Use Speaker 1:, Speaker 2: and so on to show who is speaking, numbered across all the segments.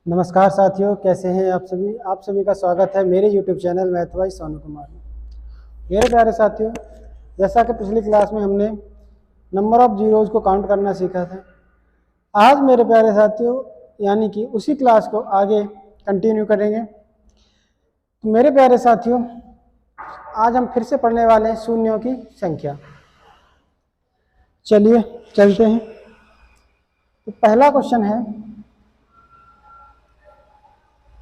Speaker 1: नमस्कार साथियों, कैसे हैं आप सभी का स्वागत है मेरे YouTube channel math bye Sonu Kumar में। मेरे प्यारे साथियों, जैसा कि पिछली क्लास में हमने नंबर ऑफ जीरोज़ को काउंट करना सीखा था, आज मेरे प्यारे साथियों यानी कि उसी क्लास को आगे कंटिन्यू करेंगे। तो मेरे प्यारे साथियों, आज हम फिर से पढ़ने वाले हैं शून्यों की संख्या। चलिए चलते हैं। तो पहला क्वेश्चन है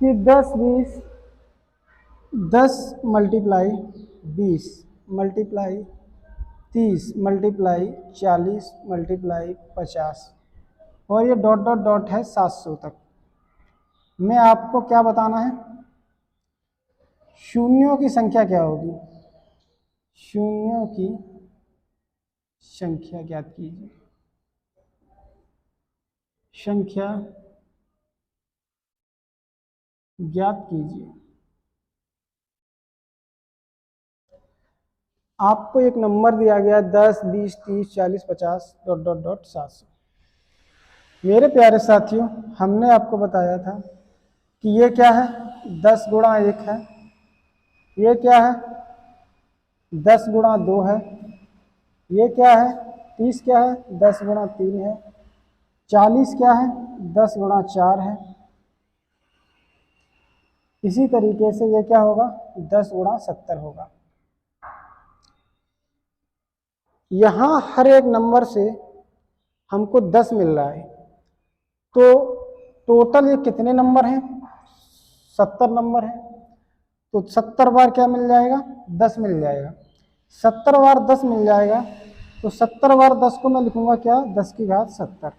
Speaker 1: कि 10 मल्टीप्लाई 20 मल्टीप्लाई 30 मल्टीप्लाई 40 मल्टीप्लाई 50 और ये डॉट डॉट डॉट है 700 तक में आपको क्या बताना है? शून्यों की संख्या क्या होगी? शून्यों की संख्या ज्ञात कीजिए। संख्या ज्ञात कीजिए। आपको एक नंबर दिया गया 10, 20, 30, 40, 50 डॉट डॉट डॉट 700। मेरे प्यारे साथियों, हमने आपको बताया था कि ये क्या है? 10 गुणा 1 है। ये क्या है? 10 गुणा 2 है। ये क्या है? 30 क्या है? 10 गुणा 3 है। 40 क्या है? 10 गुणा 4 है। इसी तरीके से ये क्या होगा? 10 गुणा 70 होगा। यहाँ हर एक नंबर से हमको 10 मिल रहा है, तो टोटल ये कितने नंबर हैं? 70 नंबर है। तो 70 बार क्या मिल जाएगा? 10 मिल जाएगा। 70 बार 10 मिल जाएगा, तो 70 बार 10 को मैं लिखूंगा क्या? 10 की घात 70।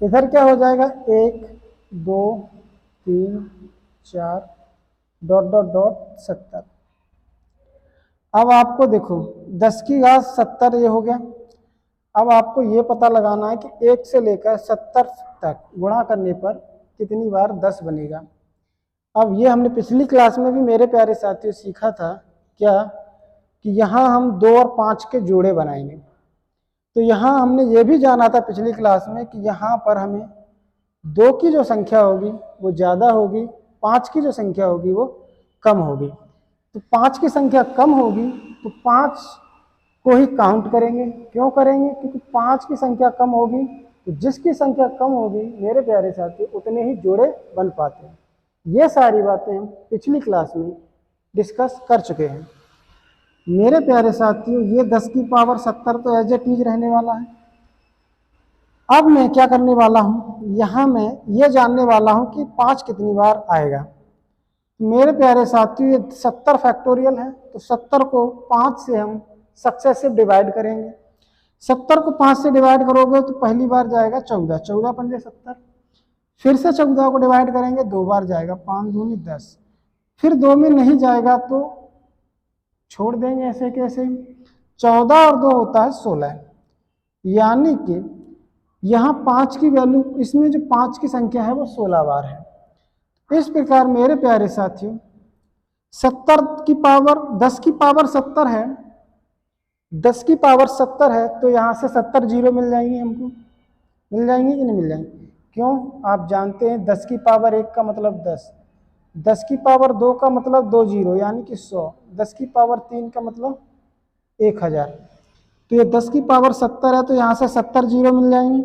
Speaker 1: इधर क्या हो जाएगा? 1, 2, 3, 4 डॉट डॉट डॉट 70। अब आपको देखो 10 की घात 70 ये हो गया। अब आपको ये पता लगाना है कि 1 से लेकर 70 तक गुणा करने पर कितनी बार 10 बनेगा। अब ये हमने पिछली क्लास में भी मेरे प्यारे साथियों सीखा था क्या, कि यहाँ हम 2 और 5 के जोड़े बनाएंगे। तो यहाँ हमने ये भी जाना था पिछली क्लास में कि यहाँ पर हमें 2 की जो संख्या होगी वो ज़्यादा होगी, 5 की जो संख्या होगी वो कम होगी। तो 5 की संख्या कम होगी तो 5 को ही काउंट करेंगे। क्यों करेंगे? क्योंकि 5 की संख्या कम होगी तो जिसकी संख्या कम होगी मेरे प्यारे साथी उतने ही जोड़े बन पाते हैं। ये सारी बातें हम पिछली क्लास में डिस्कस कर चुके हैं। मेरे प्यारे साथियों, ये 10 की पावर 70 तो एज इट इज रहने वाला है। अब मैं क्या करने वाला हूँ, यहाँ मैं ये जानने वाला हूँ कि 5 कितनी बार आएगा। मेरे प्यारे साथियों, ये 70 फैक्टोरियल है, तो 70 को 5 से हम सक्सेसिव डिवाइड करेंगे। 70 को 5 से डिवाइड करोगे तो पहली बार जाएगा 14, 14 पंजे 70। फिर से 14 को डिवाइड करेंगे, 2 बार जाएगा, 5 दूनी 10। फिर 2 में नहीं जाएगा तो छोड़ देंगे ऐसे कैसे। 14 और 2 होता है 16, यानी कि यहाँ 5 की वैल्यू, इसमें जो 5 की संख्या है वो 16 बार है। इस प्रकार मेरे प्यारे साथियों, 70 की पावर 10 की पावर 70 है, 10 की पावर 70 है, तो यहाँ से 70 जीरो मिल जाएंगे हमको। मिल जाएंगे कि नहीं मिल जाएंगे? क्यों? आप जानते हैं 10 की पावर 1 का मतलब 10, 10 की पावर 2 का मतलब 2 जीरो यानी कि 100, 10 की पावर 3 का मतलब 1000। तो ये 10 की पावर 70 है, तो यहाँ से 70 जीरो मिल जाएंगे,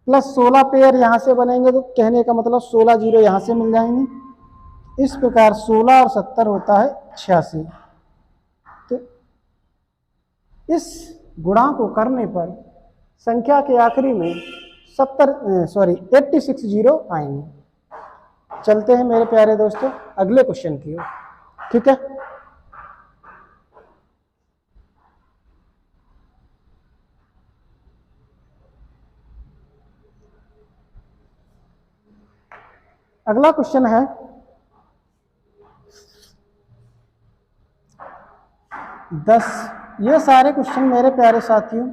Speaker 1: प्लस 16 पेयर यहाँ से बनेंगे, तो कहने का मतलब 16 जीरो यहाँ से मिल जाएंगे। इस प्रकार 16 और 70 होता है 86। तो इस गुणा को करने पर संख्या के आखिरी में 86 जीरो आएंगे। चलते हैं मेरे प्यारे दोस्तों अगले क्वेश्चन की ओर, ठीक है। अगला क्वेश्चन है 10। ये सारे क्वेश्चन मेरे प्यारे साथियों,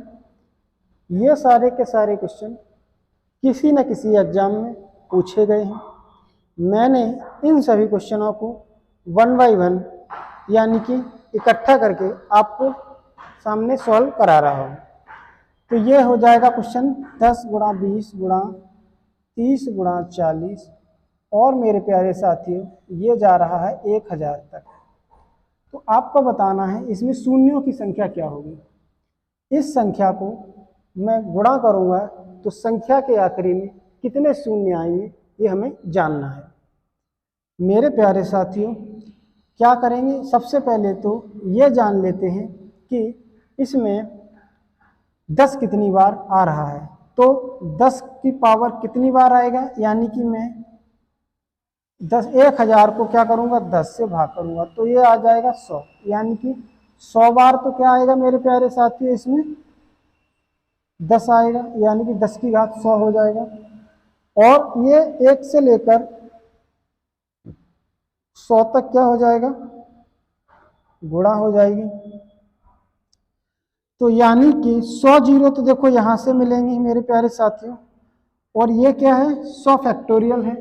Speaker 1: ये सारे के सारे क्वेश्चन किसी न किसी एग्जाम में पूछे गए हैं। मैंने इन सभी क्वेश्चनों को 1 बाय 1 यानी कि इकट्ठा करके आपको सामने सॉल्व करा रहा हूँ। तो ये हो जाएगा क्वेश्चन 10 गुणा 20 गुणा 30 गुणा 40 और मेरे प्यारे साथियों ये जा रहा है 1000 तक। तो आपको बताना है इसमें शून्यों की संख्या क्या होगी। इस संख्या को मैं गुणा करूंगा तो संख्या के आखिरी में कितने शून्य आएंगे ये हमें जानना है। मेरे प्यारे साथियों क्या करेंगे, सबसे पहले तो ये जान लेते हैं कि इसमें 10 कितनी बार आ रहा है। तो 10 की पावर कितनी बार आएगा, यानी कि मैं 1000 को क्या करूंगा 10 से भाग करूंगा तो ये आ जाएगा 100, यानी कि 100 बार तो क्या आएगा मेरे प्यारे साथियों इसमें 10 आएगा, यानी कि 10 की घात 100 हो जाएगा। और ये 1 से लेकर 100 तक क्या हो जाएगा, गुणा हो जाएगी। तो यानी कि 100 जीरो तो देखो यहां से मिलेंगे मेरे प्यारे साथियों, और ये क्या है 100 फैक्टोरियल है।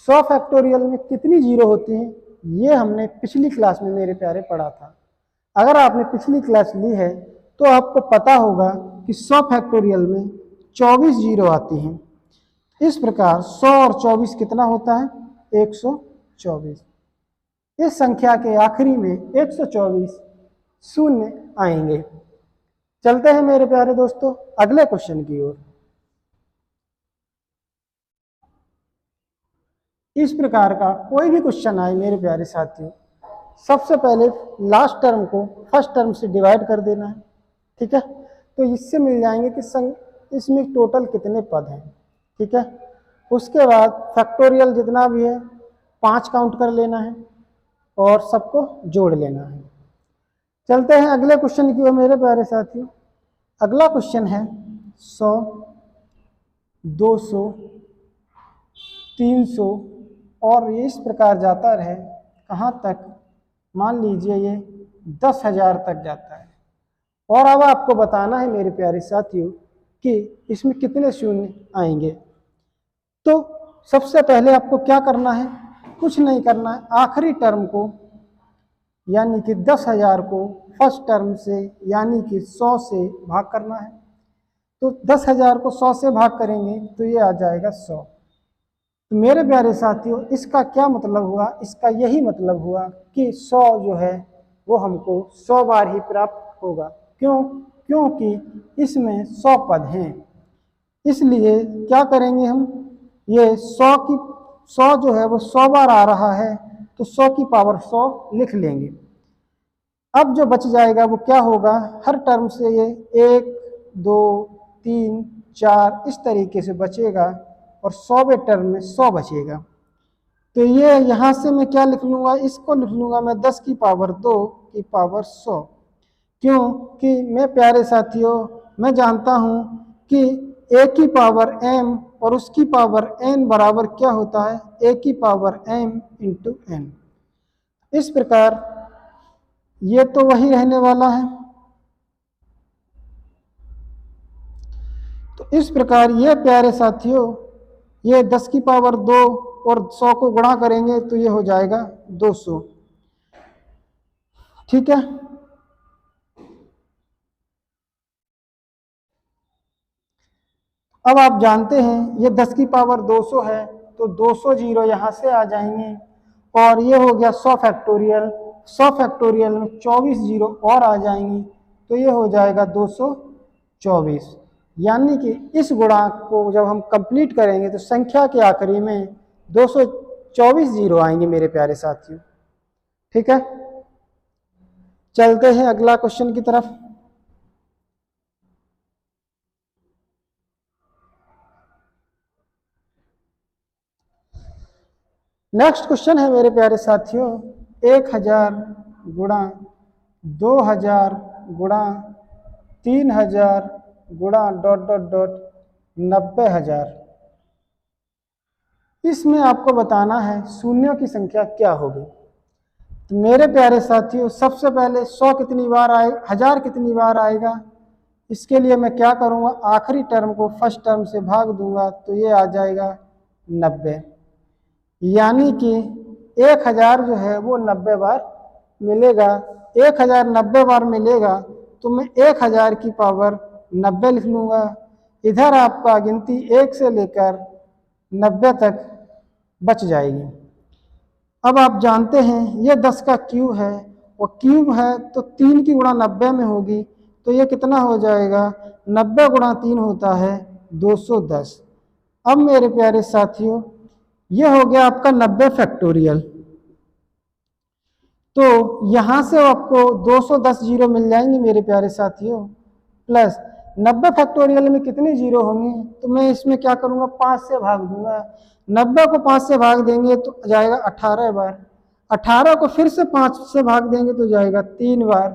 Speaker 1: 100 फैक्टोरियल में कितनी जीरो होती हैं ये हमने पिछली क्लास में मेरे प्यारे पढ़ा था। अगर आपने पिछली क्लास ली है तो आपको पता होगा कि 100 फैक्टोरियल में 24 जीरो आती हैं। इस प्रकार 100 और 24 कितना होता है 124। इस संख्या के आखिरी में 124 शून्य आएंगे। चलते हैं मेरे प्यारे दोस्तों अगले क्वेश्चन की ओर। इस प्रकार का कोई भी क्वेश्चन आए मेरे प्यारे साथियों, सबसे पहले लास्ट टर्म को फर्स्ट टर्म से डिवाइड कर देना है, ठीक है। तो इससे मिल जाएंगे कि इसमें टोटल कितने पद हैं, ठीक है। उसके बाद फैक्टोरियल जितना भी है 5 काउंट कर लेना है और सबको जोड़ लेना है। चलते हैं अगले क्वेश्चन की ओर मेरे प्यारे साथियों। अगला क्वेश्चन है 100, 200, 300 और ये इस प्रकार जाता रहे कहाँ तक, मान लीजिए ये 10,000 तक जाता है। और अब आपको बताना है मेरे प्यारे साथियों कि इसमें कितने शून्य आएंगे। तो सबसे पहले आपको क्या करना है, कुछ नहीं करना है, आखिरी टर्म को यानी कि 10,000 को फर्स्ट टर्म से यानी कि 100 से भाग करना है। तो 10,000 को 100 से भाग करेंगे तो ये आ जाएगा 100। तो मेरे प्यारे साथियों इसका क्या मतलब हुआ, इसका यही मतलब हुआ कि 100 जो है वो हमको 100 बार ही प्राप्त होगा। क्यों, क्योंकि इसमें 100 पद हैं, इसलिए क्या करेंगे हम, ये 100 जो है वो 100 बार आ रहा है तो 100 की पावर 100 लिख लेंगे। अब जो बच जाएगा वो क्या होगा, हर टर्म से ये 1, 2, 3, 4 इस तरीके से बचेगा और 100वें टर्म में 100 बचेगा। तो ये यहाँ से मैं क्या लिख लूँगा, इसको लिख लूँगा मैं 10 की पावर 2 की पावर 100। क्यों कि मैं प्यारे साथियों मैं जानता हूँ कि a की पावर m और उसकी पावर n बराबर क्या होता है a की पावर m इंटू n। इस प्रकार ये तो वही रहने वाला है। तो इस प्रकार ये प्यारे साथियों ये 10 की पावर 2 और 100 को गुणा करेंगे तो ये हो जाएगा 200, ठीक है। अब आप जानते हैं ये 10 की पावर 200 है तो 200 जीरो यहाँ से आ जाएंगे और ये हो गया 100 फैक्टोरियल। 100 फैक्टोरियल में 24 जीरो और आ जाएंगी तो ये हो जाएगा 224। यानी कि इस गुणांक को जब हम कंप्लीट करेंगे तो संख्या के आखिरी में 224 जीरो आएंगे मेरे प्यारे साथियों, ठीक है। चलते हैं अगला क्वेश्चन की तरफ। नेक्स्ट क्वेश्चन है मेरे प्यारे साथियों 1000 गुणा 2000 गुणा 3000 गुणा डॉट डॉट डॉट 90,000। इसमें आपको बताना है शून्यों की संख्या क्या होगी। तो मेरे प्यारे साथियों सबसे पहले 100 कितनी बार आए, 1000 कितनी बार आएगा, इसके लिए मैं क्या करूँगा आखिरी टर्म को फर्स्ट टर्म से भाग दूंगा तो ये आ जाएगा 90। यानी कि 1000 जो है वो 90 बार मिलेगा। 1000 90 बार मिलेगा तो मैं 1000 की पावर 90 लिख लूँगा। इधर आपका गिनती 1 से लेकर 90 तक बच जाएगी। अब आप जानते हैं ये 10 का क्यूब है, और क्यूब है तो 3 की गुणा 90 में होगी, तो ये कितना हो जाएगा, 90 गुणा 3 होता है 210। अब मेरे प्यारे साथियों ये हो गया आपका 90 फैक्टोरियल। तो यहां से आपको 210 जीरो मिल जाएंगे मेरे प्यारे साथियों, प्लस 90 फैक्टोरियल में कितने जीरो होंगे, तो मैं इसमें क्या करूंगा, 5 से भाग दूंगा। 90 को 5 से भाग देंगे तो जाएगा 18 बार, 18 को फिर से 5 से भाग देंगे तो जाएगा 3 बार,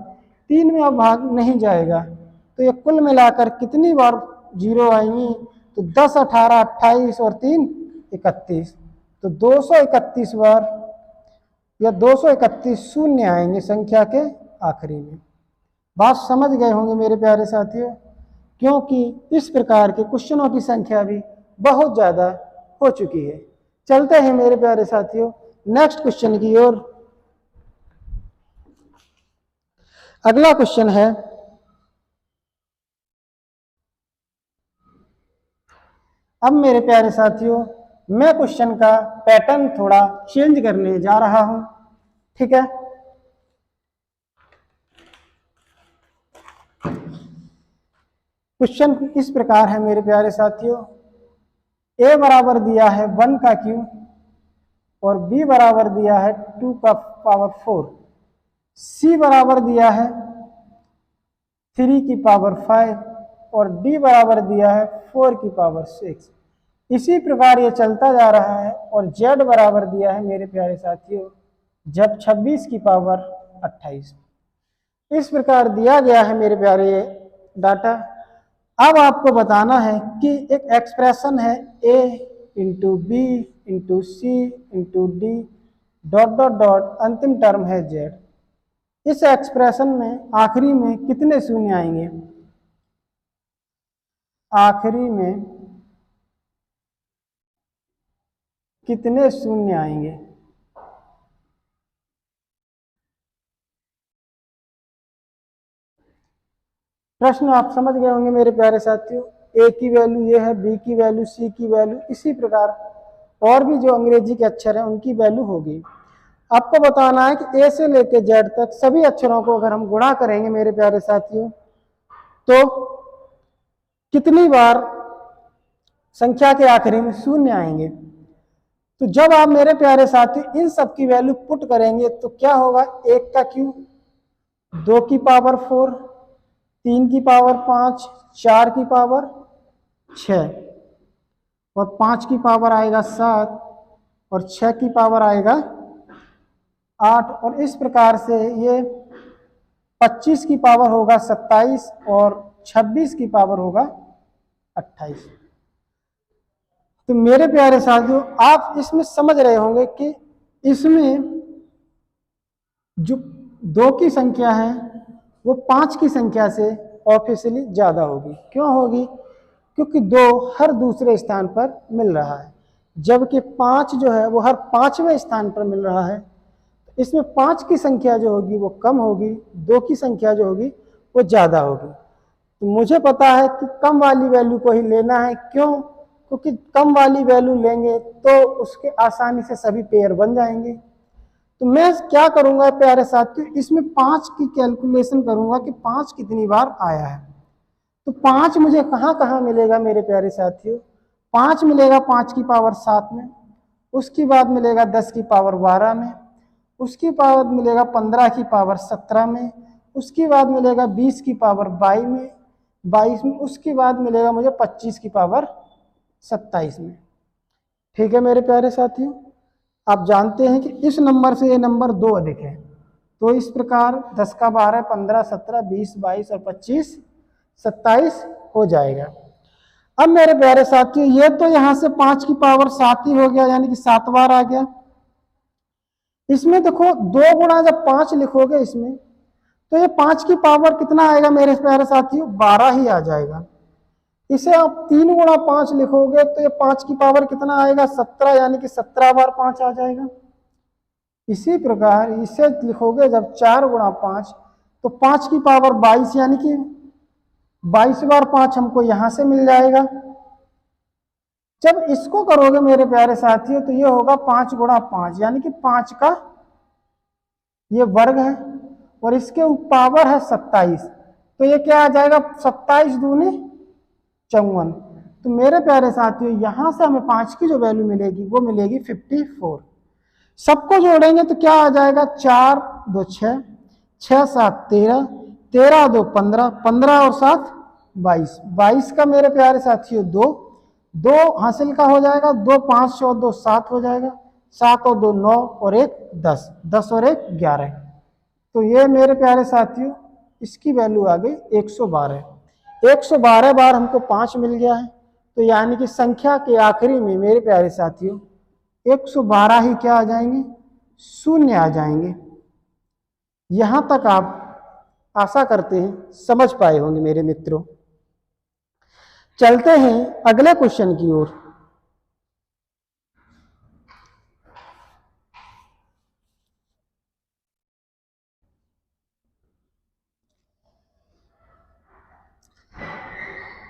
Speaker 1: 3 में अब भाग नहीं जाएगा, तो ये कुल मिलाकर कितनी बार जीरो आएंगी, तो 10, 18, 28 और 3 31, तो 231 बार या 231 शून्य आएंगे संख्या के आखिरी में। बात समझ गए होंगे मेरे प्यारे साथियों, क्योंकि इस प्रकार के क्वेश्चनों की संख्या भी बहुत ज़्यादा हो चुकी है। चलते हैं मेरे प्यारे साथियों नेक्स्ट क्वेश्चन की ओर। अगला क्वेश्चन है, अब मेरे प्यारे साथियों मैं क्वेश्चन का पैटर्न थोड़ा चेंज करने जा रहा हूं, ठीक है। क्वेश्चन इस प्रकार है मेरे प्यारे साथियों, a बराबर दिया है 1 का क्यूब और b बराबर दिया है 2 का पावर 4, c बराबर दिया है 3 की पावर 5 और d बराबर दिया है 4 की पावर 6। इसी प्रकार ये चलता जा रहा है, और z बराबर दिया है मेरे प्यारे साथियों जब 26 की पावर 28। इस प्रकार दिया गया है मेरे प्यारे डाटा। अब आपको बताना है कि एक एक्सप्रेशन है a into B into C into D dot dot dot अंतिम टर्म है z। इस एक्सप्रेशन में आखिरी में कितने शून्य आएंगे, आखिरी में कितने शून्य आएंगे, प्रश्न आप समझ गए होंगे मेरे प्यारे साथियों। ए की वैल्यू ये है, बी की वैल्यू, सी की वैल्यू, इसी प्रकार और भी जो अंग्रेजी के अक्षर हैं उनकी वैल्यू होगी। आपको बताना है कि ए से लेकर जेड तक सभी अक्षरों को अगर हम गुणा करेंगे मेरे प्यारे साथियों तो कितनी बार संख्या के आखिरी में शून्य आएंगे। तो जब आप मेरे प्यारे साथी इन सब की वैल्यू पुट करेंगे तो क्या होगा, 1 का क्यूब, 2 की पावर 4, 3 की पावर 5, 4 की पावर 6 और 5 की पावर आएगा 7 और 6 की पावर आएगा 8, और इस प्रकार से ये 25 की पावर होगा 27 और 26 की पावर होगा 28। तो मेरे प्यारे साथियों आप इसमें समझ रहे होंगे कि इसमें जो 2 की संख्या है वो 5 की संख्या से ऑब्वियसली ज़्यादा होगी। क्यों होगी, क्योंकि 2 हर दूसरे स्थान पर मिल रहा है, जबकि 5 जो है वो हर 5वें स्थान पर मिल रहा है। इसमें 5 की संख्या जो होगी वो कम होगी, 2 की संख्या जो होगी वो ज़्यादा होगी। तो मुझे पता है कि कम वाली वैल्यू को ही लेना है। क्यों, क्योंकि कम वाली वैल्यू लेंगे तो उसके आसानी से सभी पेयर बन जाएंगे। तो मैं क्या करूंगा प्यारे साथियों, इसमें 5 की कैलकुलेशन करूंगा कि 5 कितनी बार आया है। तो 5 मुझे कहाँ कहाँ मिलेगा मेरे प्यारे साथियों, 5 मिलेगा 5 की पावर 7 में, उसके बाद मिलेगा 10 की पावर 12 में, उसके बाद मिलेगा 15 की पावर 17 में, उसके बाद मिलेगा 20 की पावर 22 में, उसके बाद मिलेगा मुझे 25 की पावर 27 में। ठीक है मेरे प्यारे साथियों, आप जानते हैं कि इस नंबर से ये नंबर 2 अधिक है। तो इस प्रकार 10 का 12, 15, 17, 20, 22 और 25, 27 हो जाएगा। अब मेरे प्यारे साथियों ये तो यहाँ से 5 की पावर 7 ही हो गया, यानी कि 7 बार आ गया। इसमें देखो 2 गुणा जब 5 लिखोगे इसमें तो ये 5 की पावर कितना आएगा मेरे प्यारे साथियों, 12 ही आ जाएगा। इसे आप 3 गुणा 5 लिखोगे तो ये 5 की पावर कितना आएगा, 17, यानी कि 17 बार 5 आ जाएगा। इसी प्रकार इसे लिखोगे जब 4 गुणा 5 तो 5 की पावर 22, यानी कि 22 बार 5 हमको यहां से मिल जाएगा। जब इसको करोगे मेरे प्यारे साथियों तो ये होगा 5 गुणा 5, यानी कि 5 का ये वर्ग है और इसके पावर है 27, तो ये क्या आ जाएगा 27 दूनी 54। तो मेरे प्यारे साथियों यहां से हमें 5 की जो वैल्यू मिलेगी वो मिलेगी 54। सबको जोड़ेंगे तो क्या आ जाएगा 4 2 6, 6 7 13, 13 2 15, 15 और 7 22, 22 का मेरे प्यारे साथियों 2 2 हासिल का हो जाएगा, 2 5 और 2 7 हो जाएगा, 7 और 2 9 और 1 10, 10 और 1 11। तो ये मेरे प्यारे साथियों इसकी वैल्यू आ गई 112। 112 बार हमको 5 मिल गया है, तो यानी कि संख्या के आखिरी में मेरे प्यारे साथियों 112 ही क्या आ जाएंगे, शून्य आ जाएंगे। यहां तक आप आशा करते हैं समझ पाए होंगे मेरे मित्रों। चलते हैं अगले क्वेश्चन की ओर।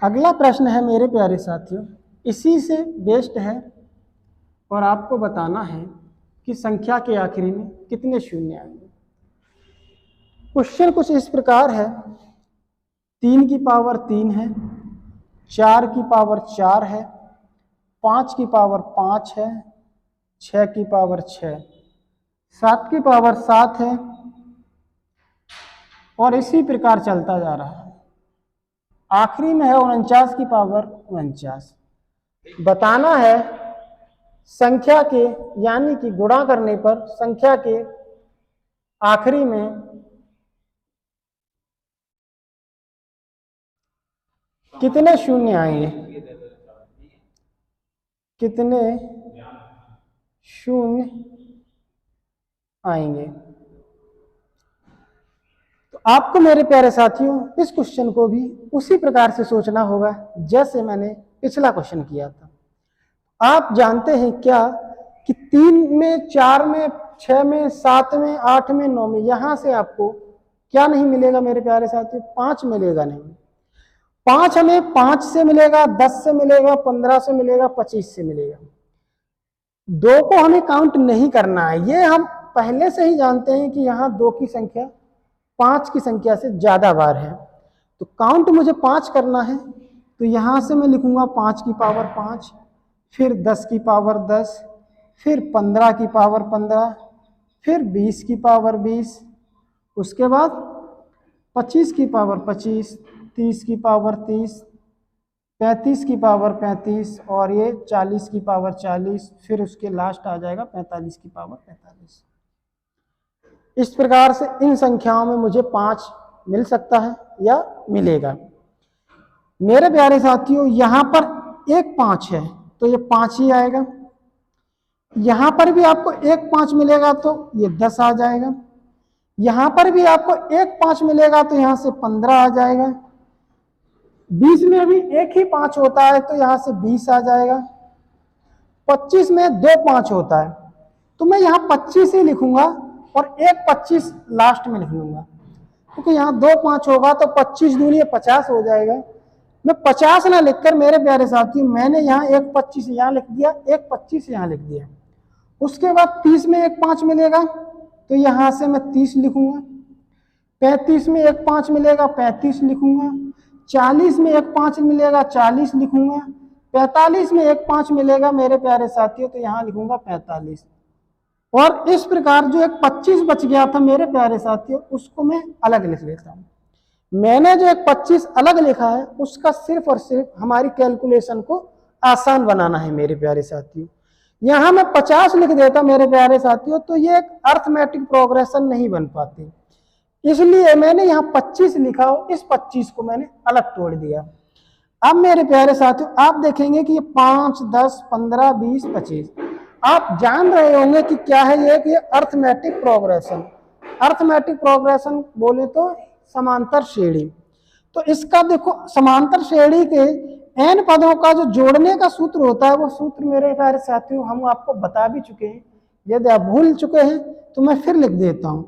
Speaker 1: अगला प्रश्न है मेरे प्यारे साथियों, इसी से बेस्ड है और आपको बताना है कि संख्या के आखिरी में कितने शून्य आएंगे। क्वेश्चन कुछ इस प्रकार है, 3 की पावर 3 है, 4 की पावर 4 है, 5 की पावर 5 है, 6 की पावर 6, 7 की पावर 7 है और इसी प्रकार चलता जा रहा है। आखिरी में है 49 की पावर 49। बताना है संख्या के यानी कि गुणा करने पर संख्या के आखिरी में कितने शून्य आएंगे, कितने शून्य आएंगे। तो आपको मेरे प्यारे साथियों इस क्वेश्चन को भी उसी प्रकार से सोचना होगा जैसे मैंने पिछला क्वेश्चन किया था। आप जानते हैं क्या कि 3 में, 4 में, 6 में, 7 में, 8 में, 9 में, यहां से आपको क्या नहीं मिलेगा मेरे प्यारे साथियों, 5 मिलेगा नहीं। 5 हमें 5 से मिलेगा, 10 से मिलेगा, 15 से मिलेगा, 25 से मिलेगा। 2 को हमें काउंट नहीं करना है, ये हम पहले से ही जानते हैं कि यहाँ 2 की संख्या 5 की संख्या से ज्यादा बार है। तो काउंट मुझे 5 करना है, तो यहां से मैं लिखूंगा 5 की पावर 5, फिर 10 की पावर 10, फिर 15 की पावर 15, फिर 20 की पावर 20, उसके बाद 25 की पावर 25, 30 की पावर 30, 35 की पावर 35 और ये 40 की पावर 40, फिर उसके लास्ट आ जाएगा 45 की पावर 45। इस प्रकार से इन संख्याओं में मुझे 5 मिल सकता है या मिलेगा। मेरे प्यारे साथियों यहां पर एक 5 है तो ये 5 ही आएगा। यहां पर भी आपको एक 5 मिलेगा तो ये 10 आ जाएगा। यहां पर भी आपको एक 5 मिलेगा तो यहां से 15 आ जाएगा। 20 में भी एक ही 5 होता है तो यहां से 20 आ जाएगा। 25 में 2 5 होता है तो मैं यहां 25 ही लिखूंगा और एक 25 लास्ट में लिख लूंगा, क्योंकि यहाँ 2 5 होगा तो 25 दूनी 50 हो जाएगा। मैं 50 ना लिखकर मेरे प्यारे साथियों मैंने यहाँ एक 25 यहाँ लिख दिया, एक 25 यहाँ लिख दिया। उसके बाद 30 में एक 5 मिलेगा तो यहाँ से मैं 30 लिखूंगा। 35 में एक 5 मिलेगा, 35 लिखूंगा। 40 में एक 5 मिलेगा, 40 लिखूंगा। 45 में एक 5 मिलेगा मेरे प्यारे साथियों तो यहाँ लिखूंगा 45। और इस प्रकार जो एक 25 बच गया था मेरे प्यारे साथियों उसको मैं अलग लिख लेता हूं। मैंने जो एक 25 अलग लिखा है उसका सिर्फ और सिर्फ हमारी कैलकुलेशन को आसान बनाना है मेरे प्यारे साथियों। यहां मैं 50 लिख देता मेरे प्यारे साथियों तो ये एक अर्थमेटिक प्रोग्रेशन नहीं बन पाती, इसलिए मैंने यहाँ 25 लिखा हो, इस 25 को मैंने अलग तोड़ दिया। अब मेरे प्यारे साथियों आप देखेंगे कि ये 5 10 15 20 25 आप जान रहे होंगे कि क्या है ये कि अर्थमेटिक प्रोग्रेशन। अर्थमेटिक प्रोग्रेशन बोले तो समांतर श्रेणी। तो इसका देखो समांतर श्रेणी के n पदों का जो जोड़ने का सूत्र होता है वो सूत्र मेरे प्यारे साथियों हम आपको बता भी चुके हैं। यदि आप भूल चुके हैं तो मैं फिर लिख देता हूं।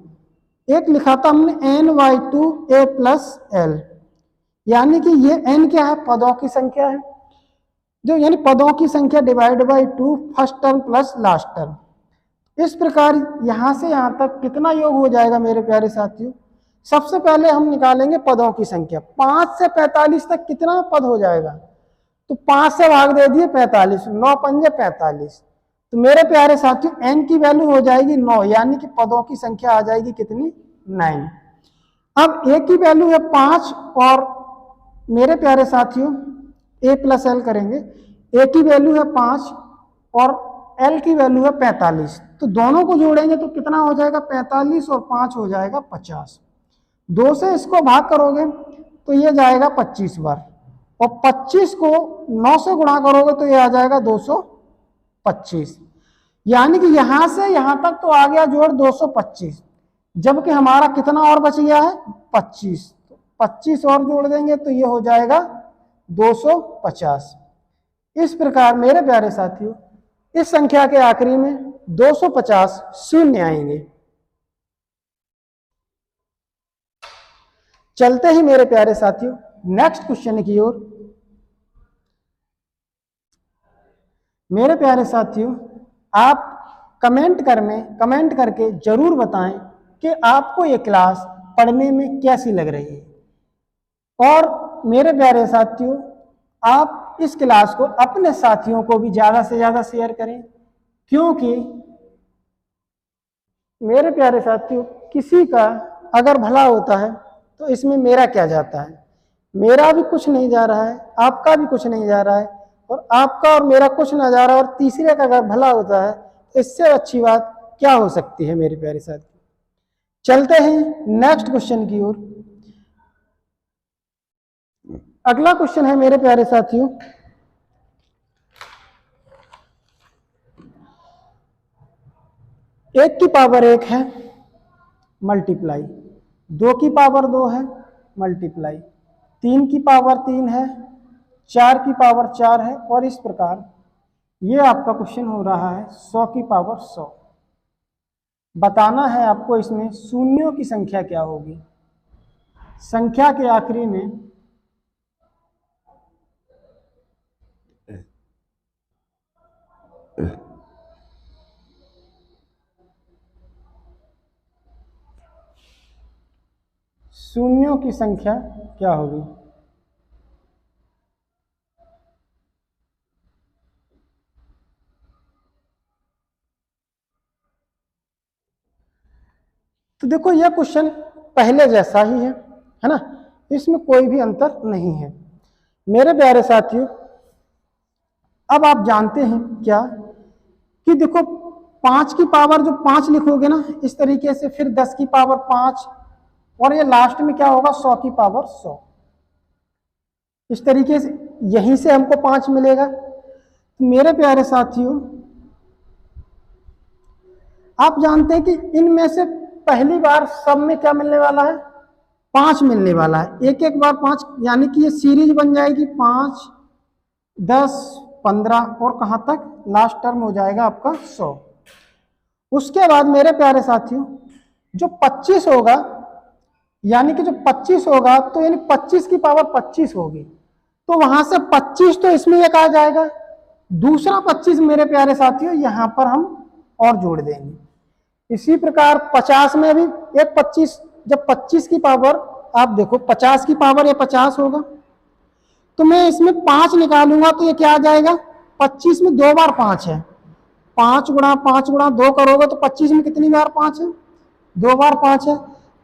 Speaker 1: एक लिखा था हमने n/2 a + l, यानी कि ये n क्या है, पदों की संख्या है। जो यानी पदों की संख्या divide by 2 first term plus last term. इस प्रकार यहां से यहां तक कितना योग हो जाएगा मेरे प्यारे साथियों? सबसे पहले हम निकालेंगे पदों की संख्या। 5 से 45 तक कितना पद हो जाएगा? तो 5 से भाग दे दिए 45, 9 पंजे 45। तो मेरे प्यारे साथियों n की वैल्यू हो जाएगी 9, यानी कि पदों की संख्या आ जाएगी कितनी? 9। अब a की वैल्यू है 5 और मेरे प्यारे साथियों a प्लस एल करेंगे। a की वैल्यू है 5 और l की वैल्यू है 45। तो दोनों को जोड़ेंगे तो कितना हो जाएगा? 45 और 5 हो जाएगा 50। 2 से इसको भाग करोगे तो ये जाएगा 25 बार, और 25 को 9 से गुणा करोगे तो ये आ जाएगा 225। यानी कि यहां से यहां तक तो आ गया जोड़ 225, जबकि हमारा कितना और बच गया है? 25। 25 और जोड़ देंगे तो ये हो जाएगा 250। इस प्रकार मेरे प्यारे साथियों इस संख्या के आखिरी में 250 शून्य आएंगे। चलते ही मेरे प्यारे साथियों नेक्स्ट क्वेश्चन की ओर। मेरे प्यारे साथियों आप कमेंट करके जरूर बताएं कि आपको ये क्लास पढ़ने में कैसी लग रही है। और मेरे प्यारे साथियों आप इस क्लास को अपने साथियों को भी ज्यादा से ज्यादा शेयर करें, क्योंकि मेरे प्यारे साथियों किसी का अगर भला होता है तो इसमें मेरा क्या जाता है? मेरा भी कुछ नहीं जा रहा है, आपका भी कुछ नहीं जा रहा है, और आपका और मेरा कुछ ना जा रहा है, और तीसरे का अगर भला होता है तो इससे अच्छी बात क्या हो सकती है मेरे प्यारे साथियों। चलते हैं नेक्स्ट क्वेश्चन की ओर। अगला क्वेश्चन है मेरे प्यारे साथियों, एक की पावर 1 है मल्टीप्लाई, 2 की पावर 2 है मल्टीप्लाई, 3 की पावर 3 है, 4 की पावर 4 है, और इस प्रकार ये आपका क्वेश्चन हो रहा है 100 की पावर 100। बताना है आपको इसमें शून्यों की संख्या क्या होगी। संख्या के आखिरी में शून्यों की संख्या क्या होगी? तो देखो यह क्वेश्चन पहले जैसा ही है ना, इसमें कोई भी अंतर नहीं है मेरे प्यारे साथियों। अब आप जानते हैं क्या कि देखो 5 की पावर जो 5 लिखोगे ना इस तरीके से, फिर 10 की पावर 5, और ये लास्ट में क्या होगा? 100 की पावर 100। इस तरीके से यहीं से हमको 5 मिलेगा। तो मेरे प्यारे साथियों आप जानते हैं कि इनमें से पहली बार सब में क्या मिलने वाला है? 5 मिलने वाला है। एक एक बार 5, यानी कि ये सीरीज बन जाएगी 5, 10, 15 और कहां तक? लास्ट टर्म हो जाएगा आपका 100। उसके बाद मेरे प्यारे साथियों जो 25 होगा, यानी कि जो 25 होगा तो यानी 25 की पावर 25 होगी, तो वहां से 25 तो इसमें एक आ जाएगा, दूसरा 25 मेरे प्यारे साथियों यहां पर हम और जोड़ देंगे। इसी प्रकार 50 में भी एक 25, जब 25 की पावर आप देखो 50 की पावर ये 50 होगा, तो मैं इसमें 5 निकालूंगा तो ये क्या आ जाएगा? 25 में 2 बार 5 है, 5 गुणा 5 गुणा 2 करोगे तो 25 में कितनी बार 5 है? 2 बार 5 है।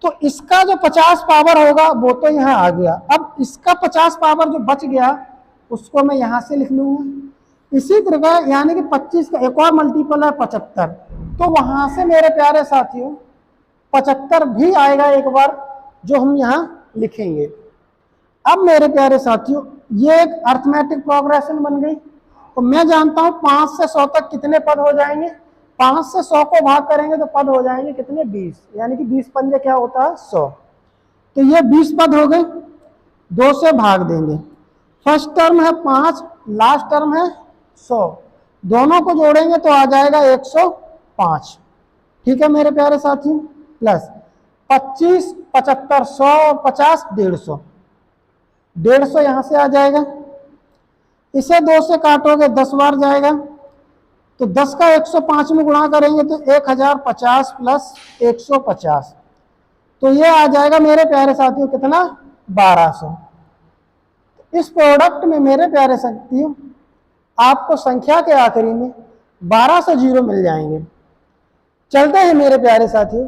Speaker 1: तो इसका जो 50 पावर होगा वो तो यहाँ आ गया। अब इसका 50 पावर जो बच गया उसको मैं यहां से लिख लूंगा। इसी प्रकार यानी कि 25 का एक और मल्टीपल है 75, तो वहां से मेरे प्यारे साथियों 75 भी आएगा एक बार, जो हम यहाँ लिखेंगे। अब मेरे प्यारे साथियों ये एक अर्थमेटिक प्रोग्रेशन बन गई। तो मैं जानता हूं 5 से 100 तक कितने पद हो जाएंगे? 5 से 100 को भाग करेंगे तो पद हो जाएंगे कितने? 20, यानी कि 20 पंजे क्या होता है? 100। तो ये 20 पद हो गए, 2 से भाग देंगे। फर्स्ट टर्म है 5, लास्ट टर्म है 100, दोनों को जोड़ेंगे तो आ जाएगा 105। ठीक है मेरे प्यारे साथियों, प्लस 25, 75, 100 और 50, 150, 150 यहां से आ जाएगा। इसे 2 से काटोगे 10 बार जाएगा, तो 10 का 105 में गुणा करेंगे तो 1050 प्लस 150, तो ये आ जाएगा मेरे प्यारे साथियों कितना, 1200। इस प्रोडक्ट में मेरे प्यारे साथियों आपको संख्या के आखिरी में 1200 जीरो मिल जाएंगे। चलते हैं मेरे प्यारे साथियों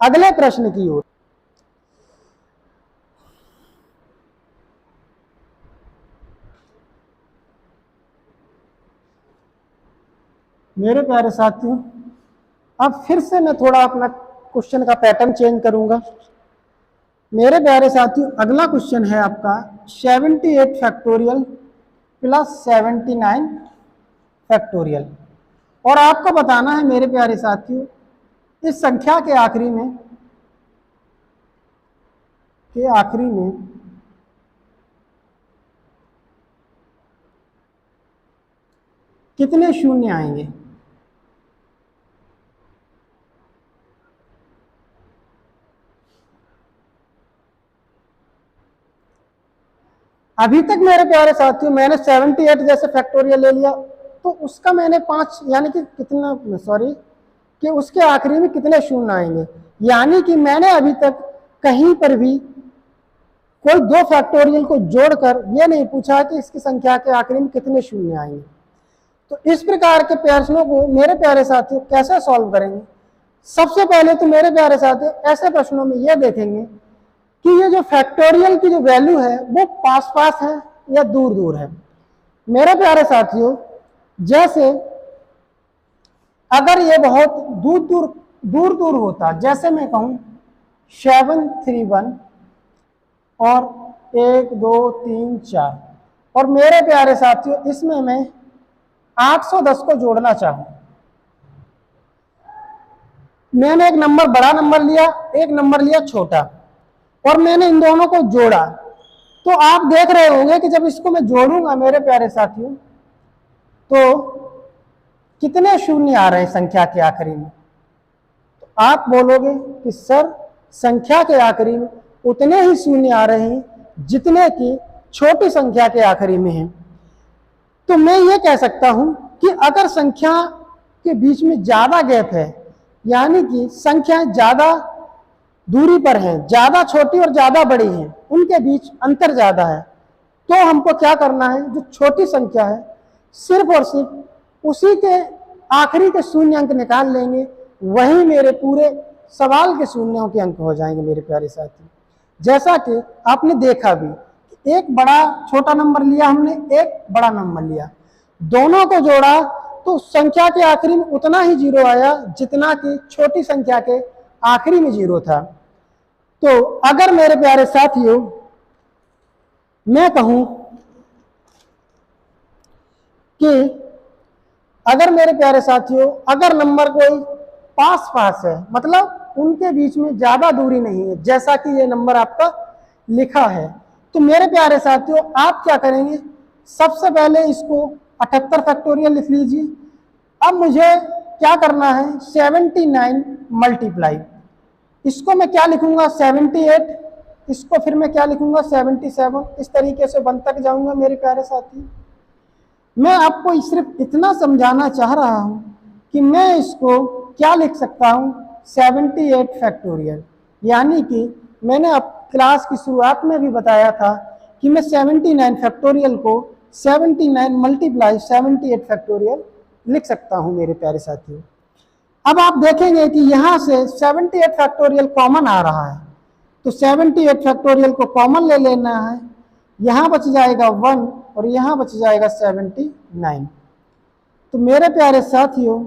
Speaker 1: अगले प्रश्न की ओर। मेरे प्यारे साथियों अब फिर से मैं थोड़ा अपना क्वेश्चन का पैटर्न चेंज करूंगा। मेरे प्यारे साथियों अगला क्वेश्चन है आपका 78 फैक्टोरियल प्लस 79 फैक्टोरियल, और आपको बताना है मेरे प्यारे साथियों इस संख्या के आखिरी में कितने शून्य आएंगे। अभी तक मेरे प्यारे साथियों मैंने 78 जैसे फैक्टोरियल ले लिया, तो उसका मैंने 5 यानी कि कितना, सॉरी, कि उसके आखिरी में कितने शून्य आएंगे, यानी कि मैंने अभी तक कहीं पर भी कोई 2 फैक्टोरियल को जोड़कर यह नहीं पूछा कि इसकी संख्या के आखिरी में कितने शून्य आएंगे। तो इस प्रकार के प्रश्नों को मेरे प्यारे साथियों कैसे सॉल्व करेंगे। सबसे पहले तो मेरे प्यारे साथियों ऐसे प्रश्नों में यह देखेंगे कि ये जो फैक्टोरियल की जो वैल्यू है वो पास पास है या दूर दूर है। मेरे प्यारे साथियों जैसे अगर ये बहुत दूर दूर होता, जैसे मैं कहूं 731 और 1 2 3 4, और मेरे प्यारे साथियों इसमें मैं 810 को जोड़ना चाहूं, मैंने एक नंबर बड़ा नंबर लिया, एक नंबर लिया छोटा, और मैंने इन दोनों को जोड़ा, तो आप देख रहे होंगे कि जब इसको मैं जोड़ूंगा मेरे प्यारे साथियों तो कितने शून्य आ रहे हैं संख्या के आखिरी में। तो आप बोलोगे कि सर संख्या के आखिरी में उतने ही शून्य आ रहे हैं जितने की छोटी संख्या के आखिरी में हैं। तो मैं ये कह सकता हूं कि अगर संख्या के बीच में ज्यादा गैप है, यानी कि संख्याएं ज्यादा दूरी पर हैं, ज्यादा छोटी और ज्यादा बड़ी हैं, उनके बीच अंतर ज्यादा है, तो हमको क्या करना है, जो छोटी संख्या है सिर्फ और सिर्फ उसी के आखिरी के शून्य अंक निकाल लेंगे, वही मेरे पूरे सवाल के शून्यों के अंक हो जाएंगे। मेरे प्यारे साथी जैसा कि आपने देखा भी, एक बड़ा छोटा नंबर लिया हमने, एक बड़ा नंबर लिया, दोनों को जोड़ा तो संख्या के आखिरी में उतना ही जीरो आया जितना कि छोटी संख्या के आखिरी में जीरो था। तो अगर मेरे प्यारे साथियों मैं कहूं कि अगर मेरे प्यारे साथियों अगर नंबर कोई पास पास है, मतलब उनके बीच में ज्यादा दूरी नहीं है, जैसा कि ये नंबर आपका लिखा है, तो मेरे प्यारे साथियों आप क्या करेंगे, सबसे पहले इसको 78 फैक्टोरियल लिख लीजिए। अब मुझे क्या करना है, 79 मल्टीप्लाई, इसको मैं क्या लिखूंगा 78, इसको फिर मैं क्या लिखूंगा 77, इस तरीके से बन तक जाऊंगा। मेरे प्यारे साथी मैं आपको सिर्फ इतना समझाना चाह रहा हूं कि मैं इसको क्या लिख सकता हूं 78 फैक्टोरियल, यानी कि मैंने अब क्लास की शुरुआत में भी बताया था कि मैं 79 फैक्टोरियल को 79 मल्टीप्लाई 78 फैक्टोरियल लिख सकता हूं। मेरे प्यारे साथियों अब आप देखेंगे कि यहां से 78 फैक्टोरियल कॉमन आ रहा है, तो 78 फैक्टोरियल को कॉमन ले लेना है, यहां बच जाएगा 1 और यहां बच जाएगा 79। तो मेरे प्यारे साथियों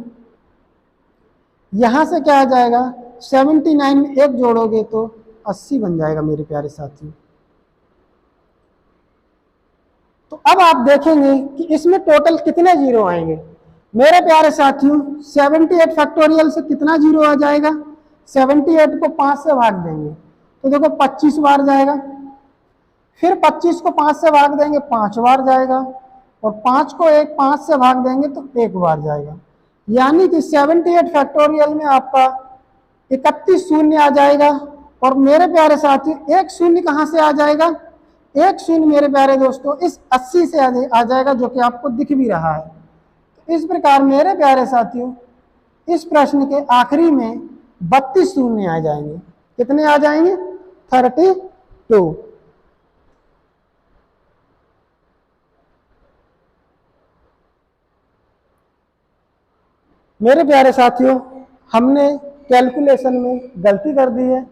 Speaker 1: यहां से क्या आ जाएगा, 79 में 1 जोड़ोगे तो 80 बन जाएगा। मेरे प्यारे साथियों तो अब आप देखेंगे कि इसमें टोटल कितने जीरो आएंगे। मेरे प्यारे साथियों 78 फैक्टोरियल से कितना जीरो आ जाएगा, 78 को 5 से भाग देंगे तो देखो 25 बार जाएगा, फिर 25 को 5 से भाग देंगे 5 बार जाएगा, और 5 को 5 से भाग देंगे तो 1 बार जाएगा, यानी कि 78 फैक्टोरियल में आपका 31 शून्य आ जाएगा। और मेरे प्यारे साथियों एक शून्य कहां से आ जाएगा, एक शून्य मेरे प्यारे दोस्तों इस 80 से आ जाएगा, जो कि आपको दिख भी रहा है। तो इस प्रकार मेरे प्यारे साथियों इस प्रश्न के आखिरी में 32 शून्य आ जाएंगे। कितने आ जाएंगे? 32। मेरे प्यारे साथियों हमने कैलकुलेशन में गलती कर दी है,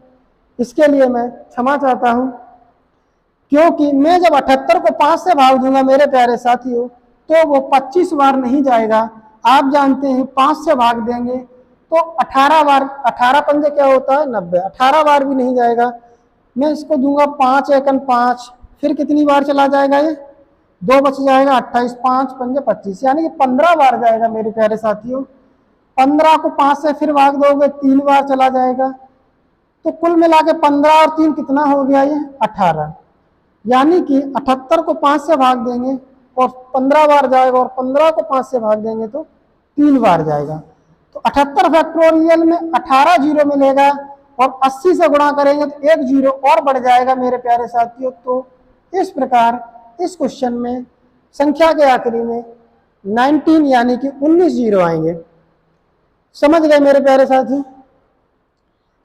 Speaker 1: इसके लिए मैं क्षमा चाहता हूं, क्योंकि मैं जब 78 को 5 से भाग दूंगा मेरे प्यारे साथियों तो वो 25 बार नहीं जाएगा। आप जानते हैं 5 से भाग देंगे तो 18 बार, 18 पंजे क्या होता है 90, 18 बार भी नहीं जाएगा। मैं इसको दूंगा 5 एकन 5, फिर कितनी बार चला जाएगा ये? 2 बच जाएगा, 28, 5 पंजे 25, यानी कि 15 बार जाएगा मेरे प्यारे साथियों। 15 को 5 से फिर भाग दोगे 3 बार चला जाएगा, तो कुल मिला के 15 और 3 कितना हो गया ये? 18। यानी कि 78 को 5 से भाग देंगे और 15 बार जाएगा, और 15 को 5 से भाग देंगे तो 3 बार जाएगा। तो 78 फैक्टोरियल में 18 जीरो मिलेगा, और 80 से गुणा करेंगे तो 1 जीरो और बढ़ जाएगा मेरे प्यारे साथियों। तो इस प्रकार इस क्वेश्चन में संख्या के आखिरी में 19 यानी कि 19 जीरो आएंगे। समझ गए मेरे प्यारे साथी?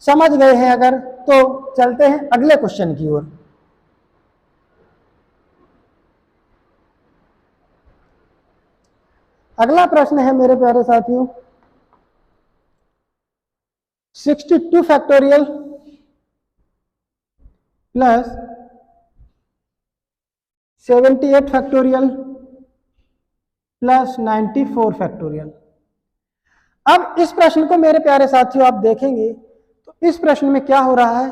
Speaker 1: समझ गए हैं अगर, तो चलते हैं अगले क्वेश्चन की ओर। अगला प्रश्न है मेरे प्यारे साथियों 62 factorial plus 78 factorial plus 94 factorial. अब इस प्रश्न को मेरे प्यारे साथियों आप देखेंगे तो इस प्रश्न में क्या हो रहा है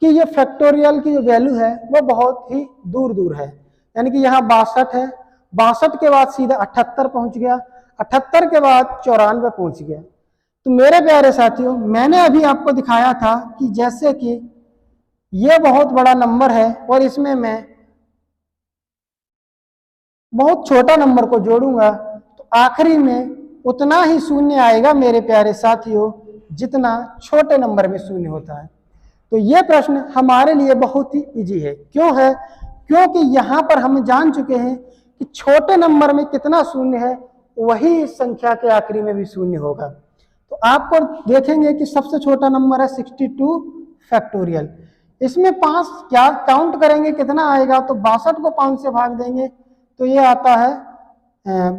Speaker 1: कि ये फैक्टोरियल की जो वैल्यू है वो बहुत ही दूर दूर है। यानी कि यहाँ 62 है, 62 के बाद सीधा 78 पहुंच गया, 78 के बाद 94 पहुंच गया। तो मेरे प्यारे साथियों मैंने अभी आपको दिखाया था कि जैसे कि ये बहुत बड़ा नंबर है और इसमें मैं बहुत छोटा नंबर को जोड़ूंगा तो आखिरी में उतना ही शून्य आएगा मेरे प्यारे साथियों जितना छोटे नंबर में शून्य होता है। तो ये प्रश्न हमारे लिए बहुत ही इजी है। क्यों है? क्योंकि यहाँ पर हम जान चुके हैं कि छोटे नंबर में कितना शून्य है वही संख्या के आखिरी में भी शून्य होगा। तो आपको देखेंगे कि सबसे छोटा नंबर है 62 फैक्टोरियल। इसमें 5 क्या काउंट करेंगे कितना आएगा? तो 62 को 5 से भाग देंगे तो ये आता है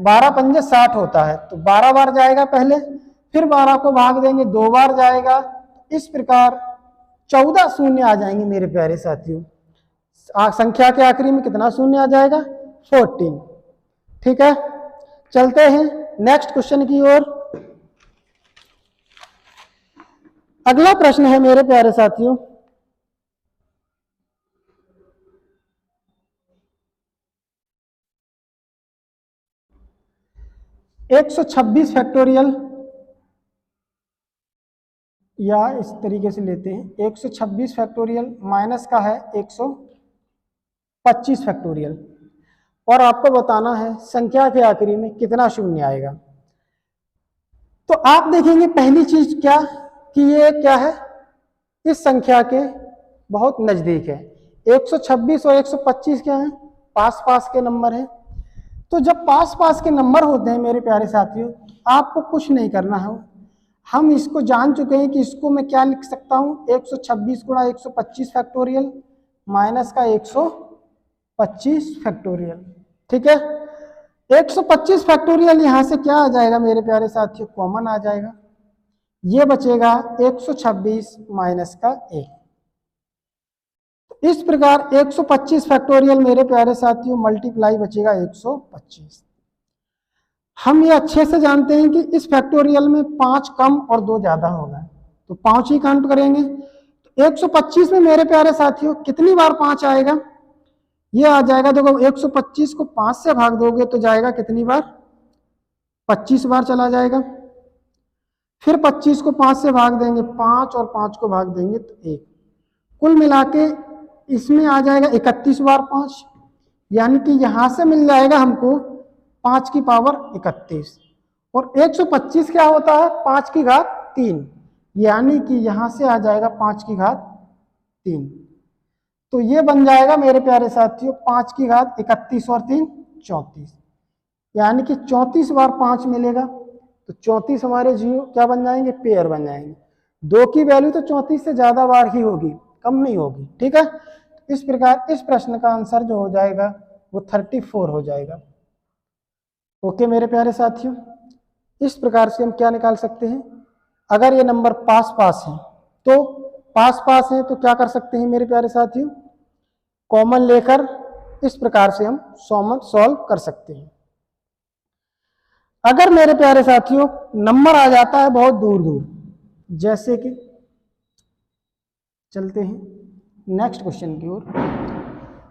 Speaker 1: 12 पंजे 60 होता है। तो 12 बार जाएगा पहले, फिर 12 को भाग देंगे 2 बार जाएगा। इस प्रकार 14 शून्य आ जाएंगे मेरे प्यारे साथियों। संख्या के आखिरी में कितना शून्य आ जाएगा? 14। ठीक है, चलते हैं नेक्स्ट क्वेश्चन की ओर। अगला प्रश्न है मेरे प्यारे साथियों 126 फैक्टोरियल, या इस तरीके से लेते हैं 126 फैक्टोरियल माइनस का है 125 फैक्टोरियल, और आपको बताना है संख्या के आखिरी में कितना शून्य आएगा। तो आप देखेंगे पहली चीज क्या कि ये क्या है, इस संख्या के बहुत नजदीक है। 126 और 125 क्या है? पास पास के नंबर है। तो जब पास पास के नंबर होते हैं मेरे प्यारे साथियों आपको कुछ नहीं करना है। हम इसको जान चुके हैं कि इसको मैं क्या लिख सकता हूं, 126 गुणा 125 फैक्टोरियल माइनस का 125 फैक्टोरियल। ठीक है, 125 फैक्टोरियल यहां से क्या आ जाएगा मेरे प्यारे साथियों? कॉमन आ जाएगा। ये बचेगा 126 माइनस का 1। इस प्रकार 125 फैक्टोरियल मेरे प्यारे साथियों मल्टीप्लाई बचेगा 125। हम ये अच्छे से जानते हैं कि इस फैक्टोरियल में 5 कम और 2 ज्यादा होगा, तो 5 ही काउंट करेंगे। तो 125 में मेरे प्यारे साथियों कितनी बार 5 आएगा? ये आ जाएगा, देखो 125 को 5 से भाग दोगे तो जाएगा कितनी बार? 25 बार चला जाएगा। फिर 25 को 5 से भाग देंगे 5, और 5 को भाग देंगे तो 1। कुल मिला के इसमें आ जाएगा 31 बार 5, यानी कि यहां से मिल जाएगा हमको 5 की पावर 31। और 125 क्या होता है? 5 की घात 3, यानी कि यहां से आ जाएगा 5 की घात 3। तो ये बन जाएगा मेरे प्यारे साथियों 5 की घात 31 और 3 34, यानी कि 34 बार 5 मिलेगा, तो 34 हमारे जीरो क्या बन जाएंगे, पेयर बन जाएंगे। 2 की वैल्यू तो 34 से ज्यादा बार ही होगी, कम नहीं होगी, ठीक है। इस प्रकार इस प्रश्न का आंसर जो हो जाएगा वो 34 हो जाएगा। ओके मेरे प्यारे साथियों, इस प्रकार से हम क्या निकाल सकते हैं, अगर ये नंबर पास पास है तो पास पास है तो क्या कर सकते हैं मेरे प्यारे साथियों, कॉमन लेकर इस प्रकार से हम सॉल्व कर सकते हैं। अगर मेरे प्यारे साथियों नंबर आ जाता है बहुत दूर दूर, जैसे कि चलते हैं नेक्स्ट क्वेश्चन की ओर,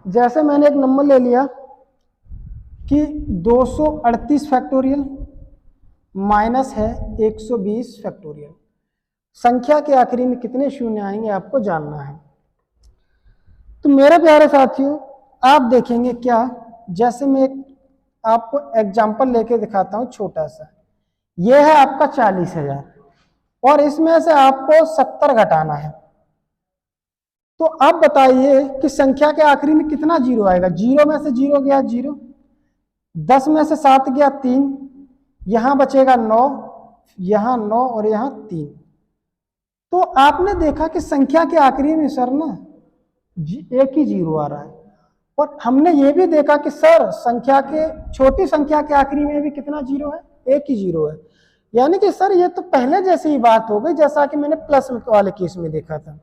Speaker 1: जैसे मैंने एक नंबर ले लिया कि 238 फैक्टोरियल माइनस है 120 फैक्टोरियल, संख्या के आखिरी में कितने शून्य आएंगे आपको जानना है। तो मेरे प्यारे साथियों आप देखेंगे क्या, जैसे मैं एक आपको एग्जाम्पल लेके दिखाता हूं छोटा सा, यह है आपका 40,000 और इसमें से आपको 70 घटाना है। तो आप बताइए कि संख्या के आखिरी में कितना जीरो आएगा, जीरो में से जीरो गया जीरो, 10 में से 7 गया 3, यहां बचेगा 9, यहां 9 और यहां 3। तो आपने देखा कि संख्या के आखिरी में सर ना एक ही जीरो आ रहा है, और हमने ये भी देखा कि सर संख्या के छोटी संख्या के आखिरी में भी कितना जीरो है, एक ही जीरो है। यानी कि सर ये तो पहले जैसी ही बात हो गई जैसा कि मैंने प्लस वाले केस में देखा था।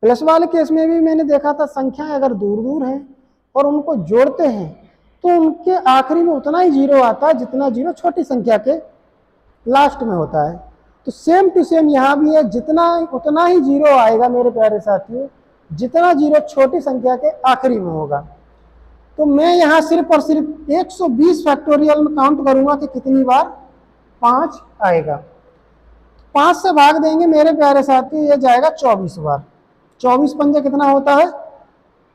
Speaker 1: प्लस वाले केस में भी मैंने देखा था संख्याएं अगर दूर दूर हैं और उनको जोड़ते हैं तो उनके आखिरी में उतना ही जीरो आता है जितना जीरो छोटी संख्या के लास्ट में होता है। तो सेम टू सेम यहाँ भी है, जितना उतना ही जीरो आएगा मेरे प्यारे साथियों जितना जीरो छोटी संख्या के आखिरी में होगा। तो मैं यहाँ सिर्फ और सिर्फ 120 फैक्टोरियल में काउंट करूंगा कि कितनी बार 5 आएगा। 5 से भाग देंगे मेरे प्यारे साथियों, ये जाएगा 24 बार, 24 पंजे कितना होता है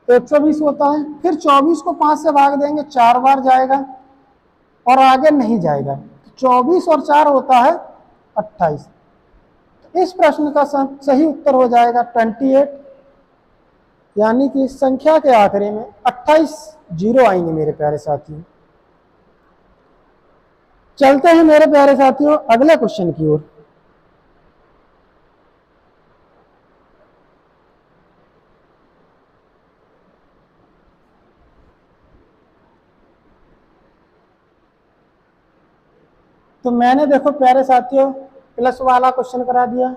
Speaker 1: 120 होता है। फिर 24 को 5 से भाग देंगे 4 बार जाएगा और आगे नहीं जाएगा, 24 और 4 होता है 28। तो इस प्रश्न का सही उत्तर हो जाएगा 28, यानी कि संख्या के आखिरी में 28 जीरो आएंगे मेरे प्यारे साथियों। चलते हैं मेरे प्यारे साथियों अगले क्वेश्चन की ओर। तो मैंने देखो प्यारे साथियों प्लस वाला क्वेश्चन करा दिया,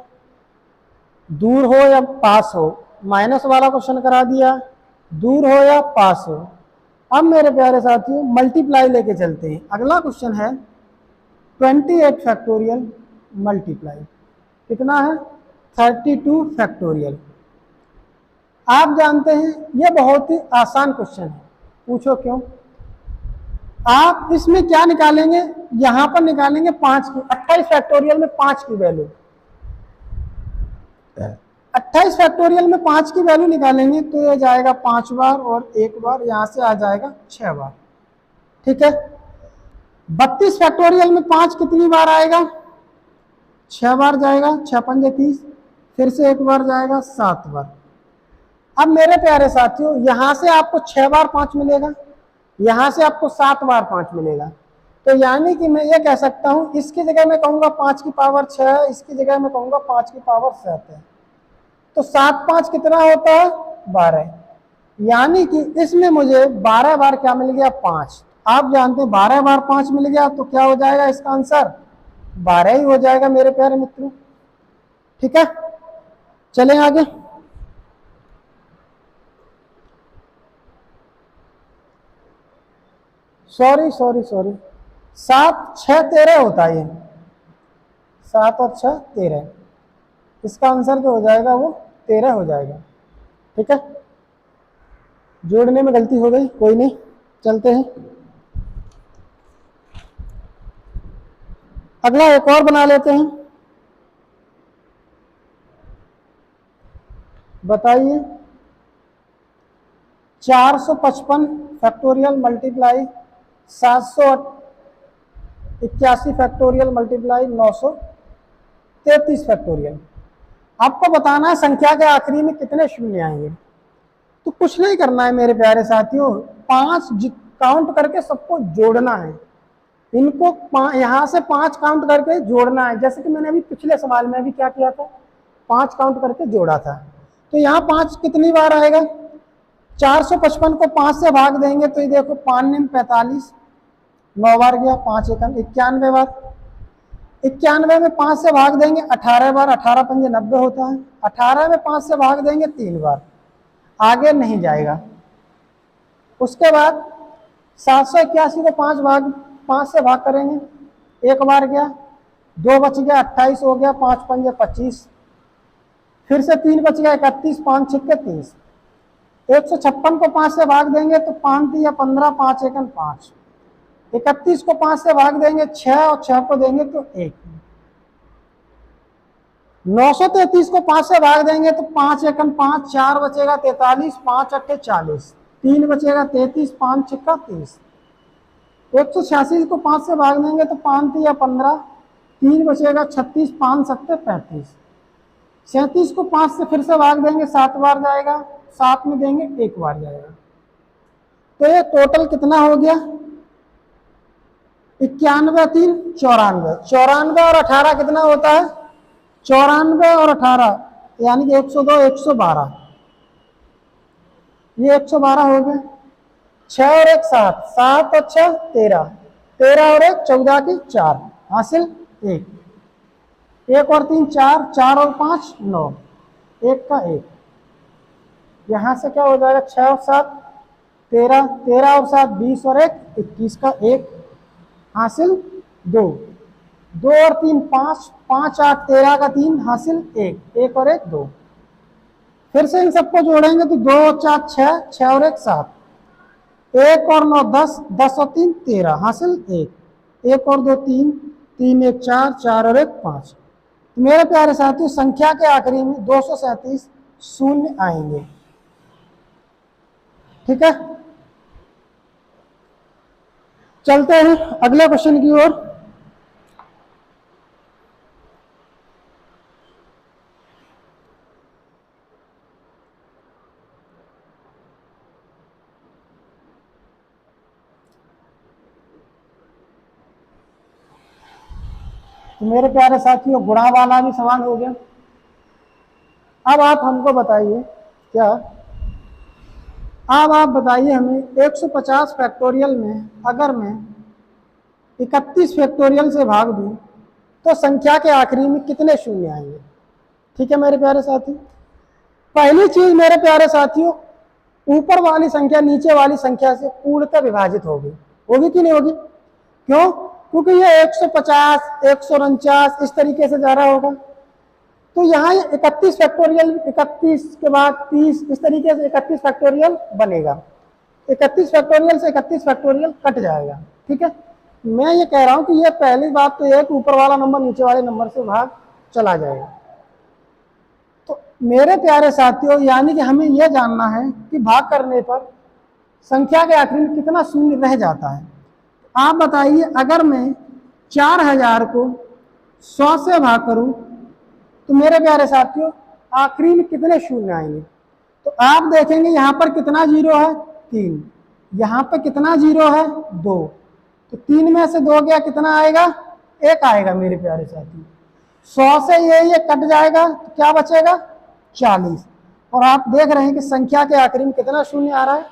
Speaker 1: दूर हो या पास हो, माइनस वाला क्वेश्चन करा दिया, दूर हो या पास हो। अब मेरे प्यारे साथियों मल्टीप्लाई लेके चलते हैं। अगला क्वेश्चन है 28 फैक्टोरियल मल्टीप्लाई कितना है 32 फैक्टोरियल। आप जानते हैं ये बहुत ही आसान क्वेश्चन है, पूछो क्यों। आप इसमें क्या निकालेंगे, यहां पर निकालेंगे 5 की, 28 फैक्टोरियल में 5 की वैल्यू, 28 फैक्टोरियल में 5 की वैल्यू निकालेंगे तो ये जाएगा 5 बार और 1 बार, यहां से आ जाएगा 6 बार, ठीक है। 32 फैक्टोरियल में 5 कितनी बार आएगा, 6 बार जाएगा, 6 पंजे 30, फिर से 1 बार जाएगा 7 बार। अब मेरे प्यारे साथियों यहां से आपको 6 बार 5 मिलेगा, यहां से आपको 7 बार 5 मिलेगा। तो यानी कि मैं ये कह सकता हूं इसकी जगह मैं कहूंगा 5 की पावर 6 है, इसकी जगह मैं कहूंगा 5 की पावर 7 है। तो 7 5 कितना होता है 12, यानी कि इसमें मुझे 12 बार क्या मिल गया 5। आप जानते हैं 12 बार 5 मिल गया तो क्या हो जाएगा इसका आंसर 12 ही हो जाएगा मेरे प्यारे मित्रों, ठीक है। चलें आगे। सॉरी 7 6 13 होता है, 7 और 6 13, इसका आंसर जो हो जाएगा वो 13 हो जाएगा, ठीक है। जोड़ने में गलती हो गई, कोई नहीं, चलते हैं अगला एक और बना लेते हैं। बताइए 455 factorial multiply 781 factorial multiply 933 factorial. आपको बताना है संख्या के आखिरी में कितने शून्य आएंगे। तो कुछ नहीं करना है मेरे प्यारे साथियों, 5 काउंट करके सबको जोड़ना है। इनको यहाँ से 5 काउंट करके जोड़ना है, जैसे कि मैंने अभी पिछले सवाल में भी क्या किया था, 5 काउंट करके जोड़ा था। तो यहाँ 5 कितनी बार आएगा, 455 को 5 से भाग देंगे तो ये देखो 5 9 45, 9 बार गया, 5 एकम 91 बार। 91 में 5 से भाग देंगे 18 बार, 18 पंजे 90 होता है। 18 में 5 से भाग देंगे 3 बार, आगे नहीं जाएगा। उसके बाद 781 को 5 से भाग करेंगे, 1 बार गया, 2 बच गया, 28 हो गया, 5 पंजे 25, फिर से 3 बच गया, 31, 5 छिक्के 30। 156 को 5 से भाग देंगे तो 5 या 15, 5 एकम 5। 31 को 5 से भाग देंगे 6 और 6 को देंगे तो 1। 933 को 5 से भाग देंगे तो 5 एकम 5, 4 बचेगा 43, 5 अट्ठे 40, 3 बचेगा 33, 5 छिक्का 30। 186 को 5 से भाग देंगे तो 5 या 15, 3 बचेगा 36, 5 सत्ते 35। 37 को 5 से फिर से भाग देंगे, 7 बार जाएगा, 7 में देंगे 1 बार जाएगा। तो ये टोटल कितना हो गया, 91 3 94। 94 और 18 कितना होता है, 94 और 18 यानी कि 102, 112। ये 112 हो गए। 6 और 1 7, 7 और 6 13, 13 और 1 14 की 4, हासिल 1। 1 और 3 4, 4 और 5 9, 1 का 1। यहाँ से क्या हो जाएगा, 6 और 7 13, 13 और 7 20 और 1 21 का 1, हासिल 2। 2 और 3 5, 5 8 13 का 3, हासिल 1, 1 और 1 2। फिर से इन सबको जोड़ेंगे तो 2 और 4 6, 6 और 1 7, 1 और 9 10, 10 और 3 13, हासिल 1, 1 और 2 3, 3 1 4, 4 और 1 5। तो मेरे प्यारे साथियों, संख्या के आखिरी में 237 शून्य आएंगे। ठीक है, चलते हैं अगले क्वेश्चन की ओर। तो मेरे प्यारे साथियों, गुणा वाला भी सवाल हो गया। अब आप हमको बताइए, क्या अब आप बताइए हमें 150 फैक्टोरियल में अगर मैं 31 फैक्टोरियल से भाग दूं तो संख्या के आखिरी में कितने शून्य आएंगे। ठीक है मेरे प्यारे साथी, पहली चीज मेरे प्यारे साथियों, ऊपर वाली संख्या नीचे वाली संख्या से पूर्णतः विभाजित होगी। होगी कि नहीं होगी, क्यों, क्योंकि ये 150 149 इस तरीके से जा रहा होगा। तो यहाँ 31 फैक्टोरियल, 31 के बाद 30, इस तरीके से 31 फैक्टोरियल बनेगा। 31 फैक्टोरियल से 31 फैक्टोरियल कट जाएगा। ठीक है, मैं ये कह रहा हूं कि ये पहली बात तो ये कि ऊपर वाला नंबर नीचे वाले नंबर से भाग चला जाएगा। तो मेरे प्यारे साथियों, यानी कि हमें यह जानना है कि भाग करने पर संख्या के आखिरी में कितना शून्य रह जाता है। आप बताइए, अगर मैं 4000 को 100 से भाग करूं तो मेरे प्यारे साथियों आखिरी में कितने शून्य आएंगे। तो आप देखेंगे यहाँ पर कितना जीरो है, 3, यहाँ पर कितना जीरो है, 2। तो 3 में से 2 गया, कितना आएगा, 1 आएगा मेरे प्यारे साथी। 100 से ये कट जाएगा तो क्या बचेगा, 40। और आप देख रहे हैं कि संख्या के आखिरी में कितना शून्य आ रहा है,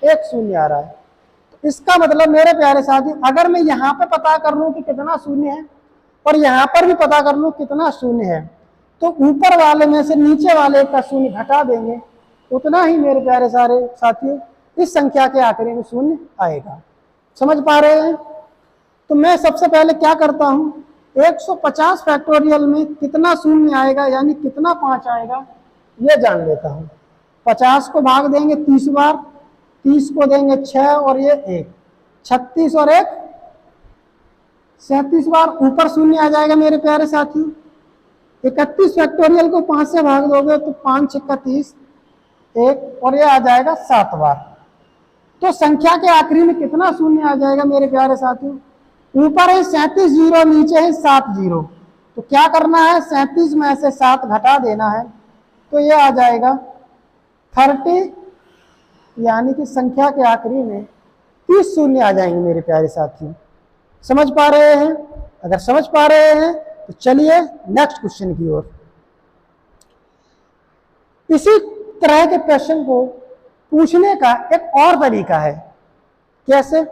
Speaker 1: 1 शून्य आ रहा है। तो इसका मतलब मेरे प्यारे साथी, अगर मैं यहाँ पे पता कर लूँ कि कितना शून्य है और यहाँ पर भी पता कर लूँ कितना शून्य है, तो ऊपर वाले में से नीचे वाले का शून्य घटा देंगे, उतना ही मेरे प्यारे सारे साथियों इस संख्या के आखिरी में शून्य आएगा। समझ पा रहे हैं। तो मैं सबसे पहले क्या करता हूं, 150 फैक्टोरियल में कितना शून्य आएगा, यानी कितना 5 आएगा, ये जान लेता हूं। 50 को भाग देंगे 30 बार, 30 को देंगे 6 और ये 1, 36 और 1 37 बार ऊपर शून्य आ जाएगा मेरे प्यारे साथियों। 31 फैक्टोरियल को 5 से भाग दोगे तो 5 छिक्का 30, 1 और ये आ जाएगा 7 बार। तो संख्या के आखिरी में कितना शून्य आ जाएगा मेरे प्यारे साथियों, ऊपर है 37 जीरो, नीचे है 7 जीरो। तो क्या करना है, 37 में से 7 घटा देना है, तो ये आ जाएगा 38 यानी कि संख्या के आखिरी में 30 शून्य आ जाएंगे मेरे प्यारे साथियों। समझ पा रहे हैं? अगर समझ पा रहे हैं तो चलिए नेक्स्ट क्वेश्चन की ओर। इसी तरह के प्रश्न को पूछने का एक और तरीका है। कैसे?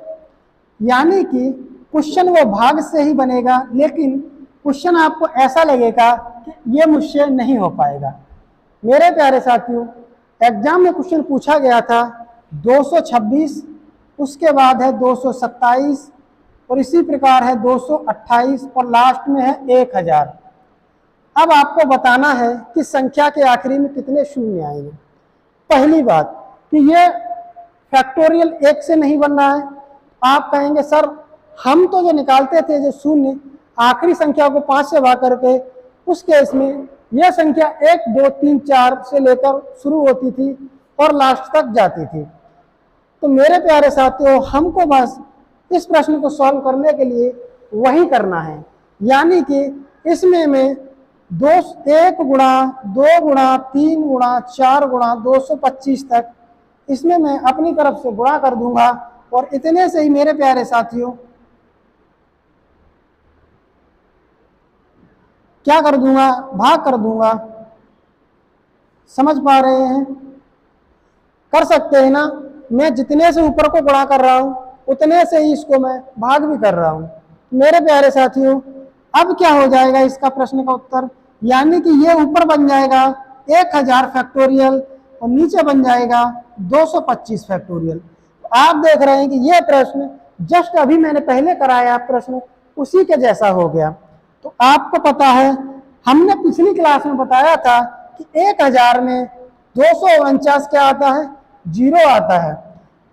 Speaker 1: यानी कि क्वेश्चन वो भाग से ही बनेगा, लेकिन क्वेश्चन आपको ऐसा लगेगा कि ये मुझसे नहीं हो पाएगा। मेरे प्यारे साथियों, एग्जाम में क्वेश्चन पूछा गया था 226, उसके बाद है 227 और इसी प्रकार है 228 और लास्ट में है 1000। अब आपको बताना है कि संख्या के आखिरी में कितने शून्य आएंगे। पहली बात कि ये फैक्टोरियल 1 से नहीं बन रहा है। आप कहेंगे सर हम तो जो निकालते थे जो शून्य आखिरी संख्या को 5 से भाग करके, उस केस में यह संख्या 1 2 3 4 से लेकर शुरू होती थी और लास्ट तक जाती थी। तो मेरे प्यारे साथियों, हमको बस इस प्रश्न को सॉल्व करने के लिए वही करना है, यानी कि इसमें मैं 1 गुणा 2 गुणा 3 गुणा 4 गुणा 225 तक इसमें मैं अपनी तरफ से गुणा कर दूंगा और इतने से ही मेरे प्यारे साथियों क्या कर दूंगा, भाग कर दूंगा। समझ पा रहे हैं? कर सकते हैं ना? मैं जितने से ऊपर को गुणा कर रहा हूं उतने से ही इसको मैं भाग भी कर रहा हूं। मेरे प्यारे साथियों, अब क्या हो जाएगा इसका प्रश्न का उत्तर, यानी कि ये ऊपर बन जाएगा 1000 फैक्टोरियल और नीचे बन जाएगा 225 फैक्टोरियल। आप देख रहे हैं कि यह प्रश्न जस्ट अभी मैंने पहले कराया प्रश्न उसी के जैसा हो गया। तो आपको पता है, हमने पिछली क्लास में बताया था कि 1000 में 249 क्या आता है, 0 आता है।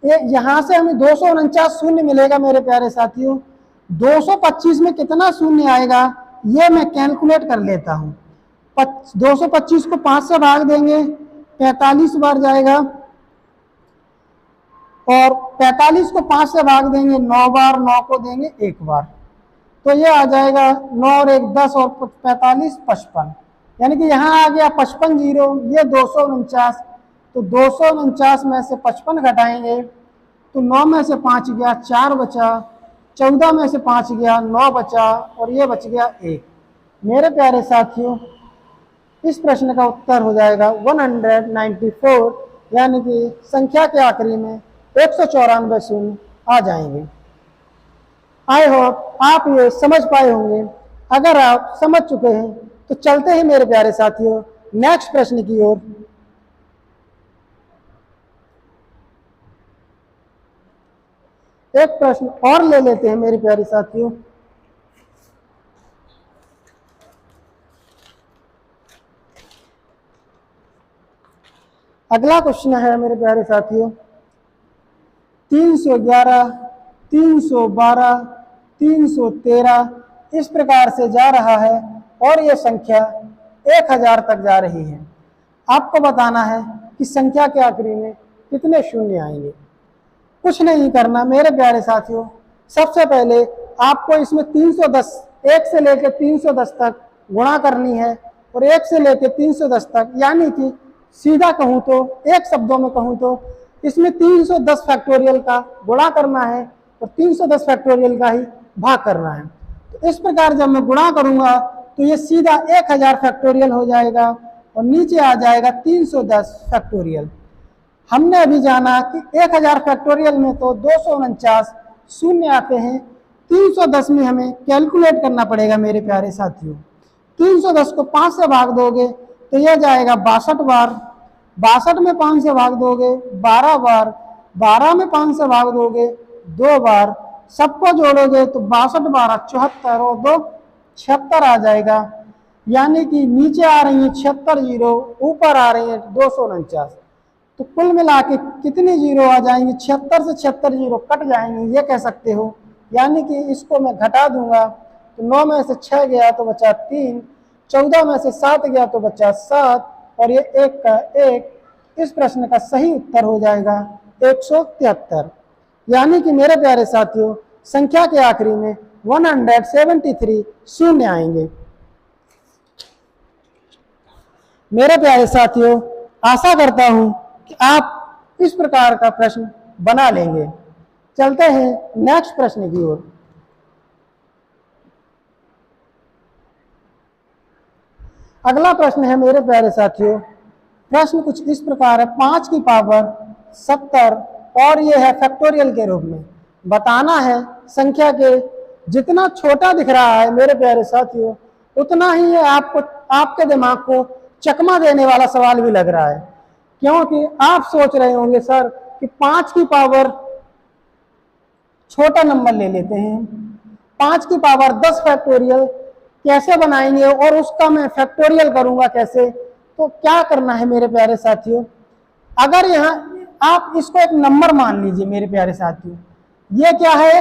Speaker 1: यहां से हमें 249 शून्य मिलेगा मेरे प्यारे साथियों। 225 में कितना शून्य आएगा ये मैं कैलकुलेट कर लेता हूं। 225 को 5 से भाग देंगे 45 बार जाएगा और 45 को 5 से भाग देंगे 9 बार, 9 को देंगे 1 बार, तो ये आ जाएगा 9 और 1 10 और 45 55, यानी कि यहाँ आ गया 55 जीरो, ये 249। तो 249 में से 55 घटाएंगे तो 9 में से 5 गया 4 बचा, 14 में से 5 गया 9 बचा और ये बच गया 1। मेरे प्यारे साथियों, इस प्रश्न का उत्तर हो जाएगा 194, यानी कि संख्या के आखिरी में 194 शून्य आ जाएंगे। आई होप आप ये समझ पाए होंगे। अगर आप समझ चुके हैं तो चलते हैं मेरे प्यारे साथियों नेक्स्ट प्रश्न की ओर। एक प्रश्न और ले लेते हैं मेरे प्यारे साथियों। अगला क्वेश्चन है मेरे प्यारे साथियों 311, 312, 313 इस प्रकार से जा रहा है और ये संख्या 1000 तक जा रही है। आपको बताना है कि संख्या के आखिरी में कितने शून्य आएंगे। कुछ नहीं करना मेरे प्यारे साथियों, सबसे पहले आपको इसमें 310 1 से लेकर 310 तक गुणा करनी है और 1 से लेकर 310 तक, यानी कि सीधा कहूं तो एक शब्दों में कहूं तो इसमें 310 फैक्टोरियल का गुणा करना है और 310 फैक्टोरियल का ही भाग करना है। तो इस प्रकार जब मैं गुणा करूंगा तो ये सीधा 1000 फैक्टोरियल हो जाएगा और नीचे आ जाएगा 310 फैक्टोरियल। हमने अभी जाना कि 1000 फैक्टोरियल में तो 249 शून्य आते हैं, 310 में हमें कैलकुलेट करना पड़ेगा मेरे प्यारे साथियों। 310 को 5 से भाग दोगे तो यह जाएगा 62 बार, 62 में 5 से भाग दोगे 12 बार, 12 में 5 से भाग दोगे 2 बार, सबको जोड़ोगे तो 62 12 74 और 2 76 आ जाएगा, यानी कि नीचे आ रही है 76 जीरो, ऊपर आ रही है 249। तो कुल मिला के कितनी जीरो आ जाएंगी, 76 से 76 जीरो कट जाएंगे ये कह सकते हो। यानी कि इसको मैं घटा दूंगा तो 9 में से 6 गया तो बचा 3, 14 में से 7 गया तो बचा 7 और ये 1 का 1। इस प्रश्न का सही उत्तर हो जाएगा 173। यानी कि मेरे प्यारे साथियों संख्या के आखिरी में 173 शून्य आएंगे। मेरे प्यारे साथियों आशा करता हूं कि आप इस प्रकार का प्रश्न बना लेंगे। चलते हैं नेक्स्ट प्रश्न की ओर। अगला प्रश्न है मेरे प्यारे साथियों, प्रश्न कुछ इस प्रकार है, 5 की पावर 70 और ये है फैक्टोरियल के रूप में। बताना है संख्या के जितना छोटा दिख रहा है मेरे प्यारे साथियों, उतना ही ये आपको आपके दिमाग को चकमा देने वाला सवाल भी लग रहा है, क्योंकि आप सोच रहे होंगे सर कि 5 की पावर छोटा नंबर ले लेते हैं, 5 की पावर 10 फैक्टोरियल कैसे बनाएंगे और उसका मैं फैक्टोरियल करूंगा कैसे। तो क्या करना है मेरे प्यारे साथियों, अगर यहाँ आप इसको एक नंबर मान लीजिए मेरे प्यारे साथियों, ये क्या है,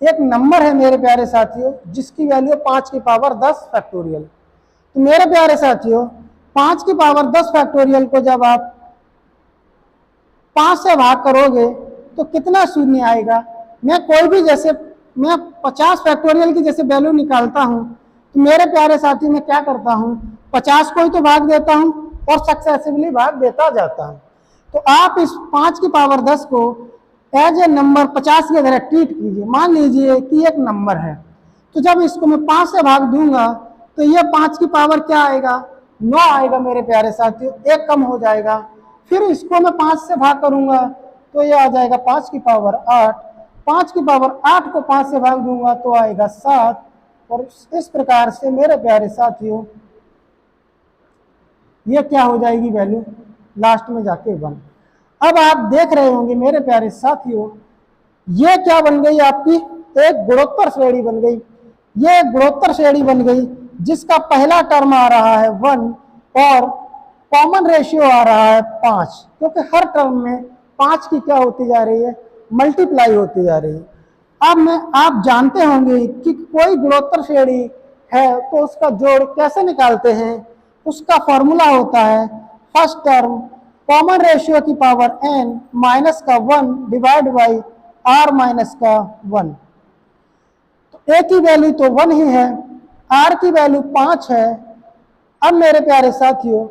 Speaker 1: एक नंबर है मेरे प्यारे साथियों जिसकी वैल्यू 5 की पावर 10 फैक्टोरियल। तो मेरे प्यारे साथियों 5 की पावर 10 फैक्टोरियल को जब आप 5 से भाग करोगे तो कितना शून्य आएगा। मैं कोई भी जैसे मैं 50 फैक्टोरियल की जैसे वैल्यू निकालता हूं तो मेरे प्यारे साथी मैं क्या करता हूं, 50 को ही तो भाग देता हूं और सक्सेसिवली भाग देता जाता हूं। तो आप इस 5 की पावर 10 को एज ए नंबर 50 की तरह ट्रीट कीजिए। मान लीजिए कि एक नंबर है, तो जब इसको मैं 5 से भाग दूंगा तो ये 5 की पावर क्या आएगा, 9 आएगा मेरे प्यारे साथियों, एक कम हो जाएगा। फिर इसको मैं 5 से भाग करूंगा तो ये आ जाएगा 5 की पावर 8, 5 की पावर 8 को 5 से भाग दूंगा तो आएगा 7, और इस प्रकार से मेरे प्यारे साथियों ये क्या हो जाएगी वैल्यू लास्ट में जाके 1। अब आप देख रहे होंगे मेरे प्यारे साथियों ये क्या बन गई, आपकी एक गुणोत्तर श्रेणी बन गई। ये एक गुणोत्तर श्रेणी बन गई जिसका पहला टर्म आ रहा है 1 और कॉमन रेशियो आ रहा है 5, क्योंकि हर टर्म में 5 की क्या होती जा रही है, मल्टीप्लाई होती जा रही है। अब आप जानते होंगे कि कोई गुणोत्तर श्रेणी है तो उसका जोड़ कैसे निकालते हैं, उसका फॉर्मूला होता है फर्स्ट टर्म कॉमन रेशियो की पावर n माइनस का 1 डिवाइड बाई r माइनस का 1। तो a की वैल्यू तो 1 ही है, r की वैल्यू 5 है। अब मेरे प्यारे साथियों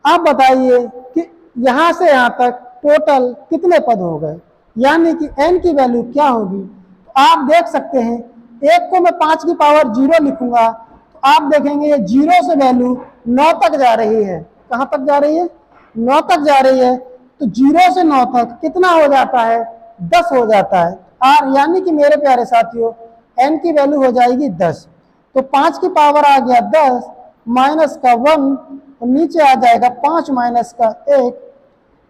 Speaker 1: आप बताइए कि यहां से यहां तक टोटल कितने पद हो गए, यानी कि n की वैल्यू क्या होगी। तो आप देख सकते हैं एक को मैं 5 की पावर 0 लिखूंगा तो आप देखेंगे ये 0 से वैल्यू 9 तक जा रही है। कहां तक जा रही है, 9 तक जा रही है। तो 0 से 9 तक कितना हो जाता है, 10 हो जाता है। और यानी कि मेरे प्यारे साथियों n की वैल्यू हो जाएगी 10। तो 5 की पावर आ गया 10 माइनस का 1, तो नीचे आ जाएगा 5 माइनस का 1,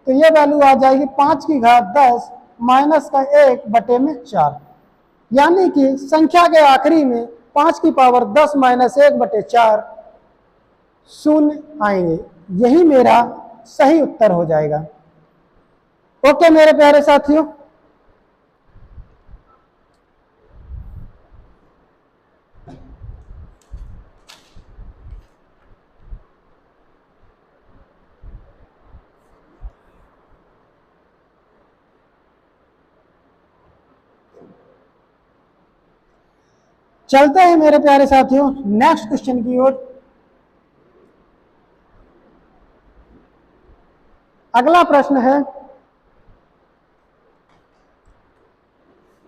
Speaker 1: तो ये वैल्यू आ जाएगी 5 की घात 10 माइनस का 1 बटे में 4। यानी कि संख्या के आखिरी में 5 की पावर 10 माइनस 1 बटे 4 शून्य आएंगे। यही मेरा सही उत्तर हो जाएगा। ओके मेरे प्यारे साथियों, चलते हैं मेरे प्यारे साथियों नेक्स्ट क्वेश्चन की ओर। अगला प्रश्न है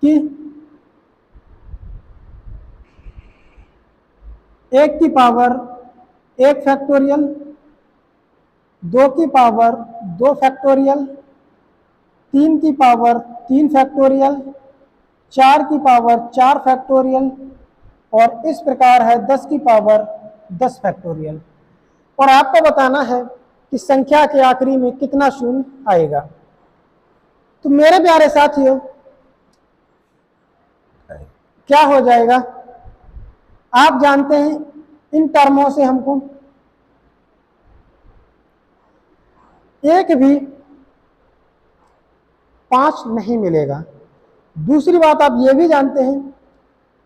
Speaker 1: कि 1 की पावर 1 फैक्टोरियल, 2 की पावर 2 फैक्टोरियल, 3 की पावर 3 फैक्टोरियल, 4 की पावर 4 फैक्टोरियल और इस प्रकार है 10 की पावर 10 फैक्टोरियल। और आपको बताना है कि संख्या के आखिरी में कितना शून्य आएगा। तो मेरे प्यारे साथियों क्या हो जाएगा, आप जानते हैं इन टर्मों से हमको एक भी 5 नहीं मिलेगा। दूसरी बात आप ये भी जानते हैं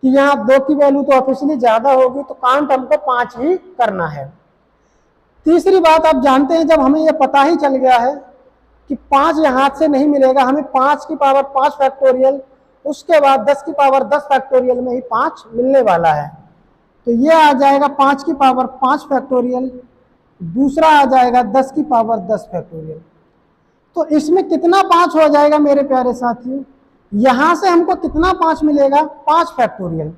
Speaker 1: कि यहाँ 2 की वैल्यू तो ऑफिशियली ज्यादा होगी तो काउंट हमको 5 ही करना है। तीसरी बात आप जानते हैं जब हमें यह पता ही चल गया है कि 5 यहाँ से नहीं मिलेगा, हमें 5 की पावर 5 फैक्टोरियल उसके बाद 10 की पावर 10 फैक्टोरियल में ही 5 मिलने वाला है। तो ये आ जाएगा 5 की पावर 5 फैक्टोरियल, दूसरा आ जाएगा 10 की पावर 10 फैक्टोरियल। तो इसमें कितना 5 हो जाएगा मेरे प्यारे साथियों? यहां से हमको कितना 5 मिलेगा? 5 फैक्टोरियल।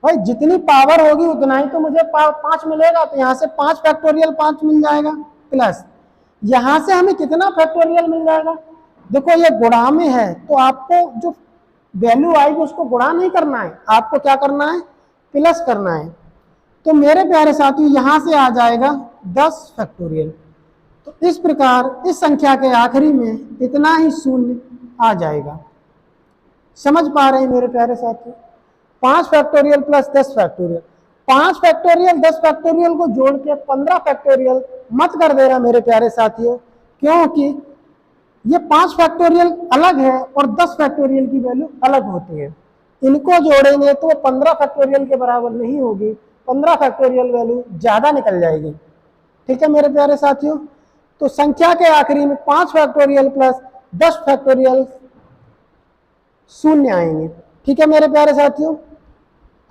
Speaker 1: भाई जितनी पावर होगी उतना ही तो मुझे 5 मिलेगा, तो यहां से 5 फैक्टोरियल 5 मिल जाएगा, प्लस यहां से हमें कितना फैक्टोरियल मिल जाएगा? देखो ये गुणा में है, तो आपको जो वैल्यू आएगी उसको गुणा नहीं करना है, आपको क्या करना है? प्लस करना है। तो मेरे प्यारे साथियों यहां से आ जाएगा 10 फैक्टोरियल। तो इस प्रकार इस संख्या के आखिरी में इतना ही शून्य आ जाएगा। समझ पा रहे हैं मेरे प्यारे साथियों? 5 factorial plus 10 factorial, 5 factorial 10 factorial को जोड़ के 15 फैक्टोरियल मत कर देना मेरे प्यारे साथियों, क्योंकि ये 5 फैक्टोरियल अलग है और 10 फैक्टोरियल की वैल्यू अलग होती है। इनको जोड़ेंगे तो 15 फैक्टोरियल के बराबर नहीं होगी, 15 फैक्टोरियल वैल्यू ज्यादा निकल जाएगी। ठीक है मेरे प्यारे साथियों? तो संख्या के आखिरी में 5 फैक्टोरियल प्लस 10 फैक्टोरियल शून्य आएंगे। ठीक है मेरे प्यारे साथियों?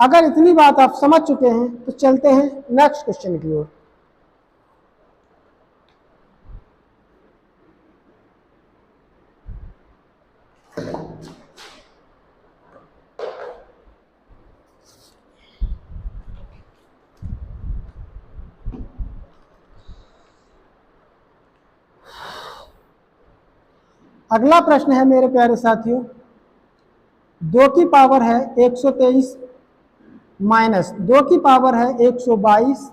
Speaker 1: अगर इतनी बात आप समझ चुके हैं तो चलते हैं नेक्स्ट क्वेश्चन की ओर। अगला प्रश्न है मेरे प्यारे साथियों, 2 की पावर है 123 माइनस 2 की पावर है 122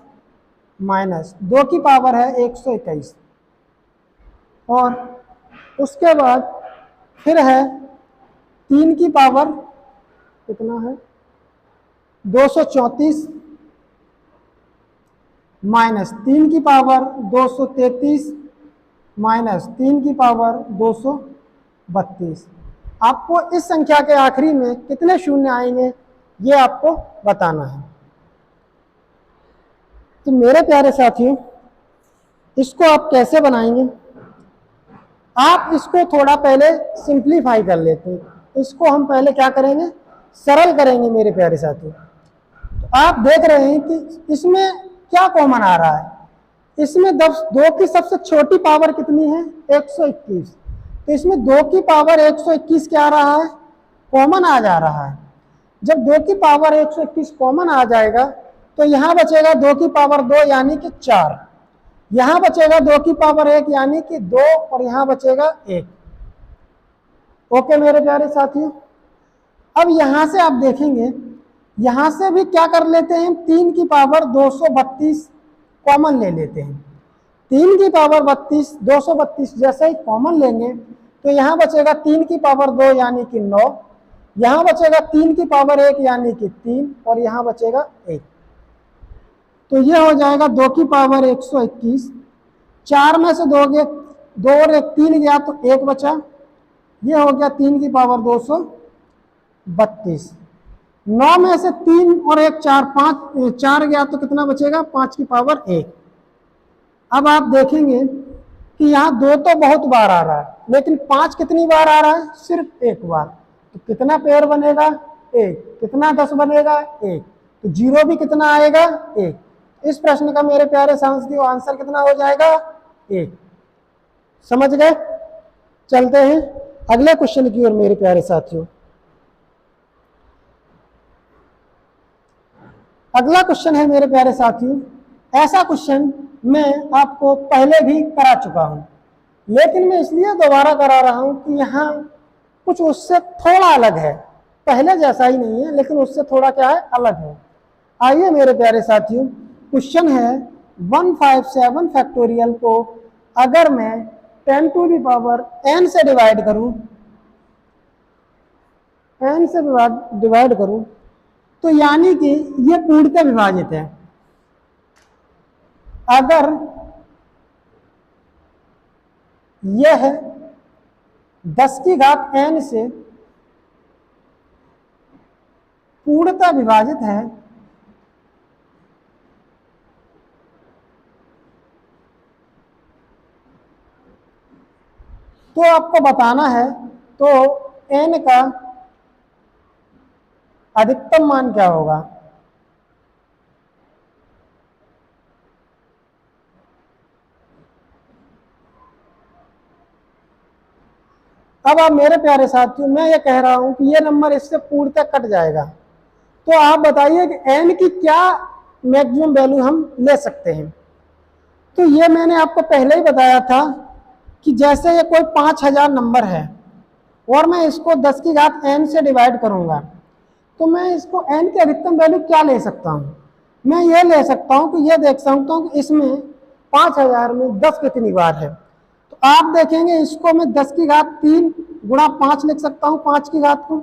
Speaker 1: माइनस 2 की पावर है 121, और उसके बाद फिर है 3 की पावर कितना है 234 माइनस 3 की पावर 233 माइनस 3 की पावर 232। आपको इस संख्या के आखिरी में कितने शून्य आएंगे ये आपको बताना है। तो मेरे प्यारे साथियों इसको आप कैसे बनाएंगे? आप इसको थोड़ा पहले सिंप्लीफाई कर लेते हैं। इसको हम पहले क्या करेंगे? सरल करेंगे मेरे प्यारे साथियों। तो आप देख रहे हैं कि इसमें क्या कॉमन आ रहा है? इसमें 2 की सबसे छोटी पावर कितनी है? 121। तो इसमें 2 की पावर 121 क्या आ रहा है? कॉमन आ जा रहा है। जब 2 की पावर 121 कॉमन आ जाएगा तो यहां बचेगा 2 की पावर 2 यानी कि 4, यहां बचेगा 2 की पावर 1 यानी कि 2, और यहां बचेगा 1। ओके मेरे प्यारे साथियों? अब यहां से आप देखेंगे, यहां से भी क्या कर लेते हैं? 3 की पावर 232 कॉमन ले लेते हैं। 3 की पावर 32 232 जैसे ही कॉमन लेंगे तो यहां बचेगा 3 की पावर 2 यानी कि 9, यहां बचेगा 3 की पावर 1 यानी कि 3, और यहां बचेगा 1। तो ये हो जाएगा 2 की पावर 121, 4 में से 2 गए, 2 और 1 3 गया तो 1 बचा, ये हो गया 3 की पावर 232। 9 में से 3 और 1 4, 5 4 गया तो कितना बचेगा? 5 की पावर 1। अब आप देखेंगे कि यहाँ 2 तो बहुत बार आ रहा है, लेकिन 5 कितनी बार आ रहा है? सिर्फ 1 बार। तो कितना पेयर बनेगा? 1। कितना 10 बनेगा? 1। तो 0 भी कितना आएगा? 1। इस प्रश्न का मेरे प्यारे साथियों आंसर कितना हो जाएगा? 1। समझ गए? चलते हैं अगले क्वेश्चन की ओर मेरे प्यारे साथियों। अगला क्वेश्चन है मेरे प्यारे साथियों, ऐसा क्वेश्चन मैं आपको पहले भी करा चुका हूं, लेकिन मैं इसलिए दोबारा करा रहा हूं कि यहाँ कुछ उससे थोड़ा अलग है। पहले जैसा ही नहीं है, लेकिन उससे थोड़ा क्या है? अलग है। आइए मेरे प्यारे साथियों, क्वेश्चन है 157 फैक्टोरियल को अगर मैं 10 टू द पावर n से डिवाइड करूं, n से डिवाइड करूं तो यानी कि ये पूर्णतः विभाजित है। अगर यह 10 की घात n से पूर्णतः विभाजित है तो आपको बताना है तो n का अधिकतम मान क्या होगा? अब आप मेरे प्यारे साथियों, मैं ये कह रहा हूं कि ये नंबर इससे पूर्णतः कट जाएगा। तो आप बताइए कि n की क्या मैक्सिमम वैल्यू हम ले सकते हैं। तो ये मैंने आपको पहले ही बताया था कि जैसे ये कोई 5000 नंबर है और मैं इसको 10 की घात n से डिवाइड करूंगा, तो मैं इसको n की अधिकतम वैल्यू क्या ले सकता हूं। मैं ये ले सकता हूं कि ये देख सकता हूं कि इसमें 5000 में 10 कितनी बार है। तो आप देखेंगे इसको मैं 10 की घात 3 गुणा 5 लिख सकता हूं, 5 की घात को।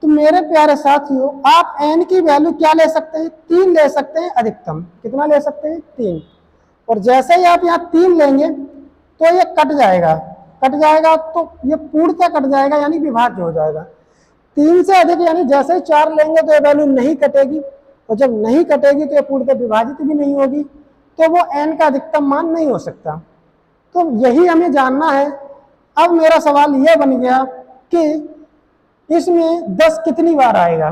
Speaker 1: तो मेरे प्यारे साथियों, आप n की वैल्यू क्या ले सकते हैं, 3 ले सकते हैं अधिकतम। कितना ले सकते हैं, 3। और जैसे ही आप यहाँ 3 लेंगे तो ये कट जाएगा, तो ये पूर्णतः कट जाएगा, यानी विभाज्य हो जाएगा। 3 से अधिक यानी जैसे ही 4 लेंगे तो ये वैल्यू नहीं कटेगी, और जब नहीं कटेगी तो ये पूर्णतः विभाजित भी नहीं होगी, तो वो n का अधिकतम मान नहीं हो सकता। तो यही हमें जानना है। अब मेरा सवाल यह बन गया कि इसमें 10 कितनी बार आएगा।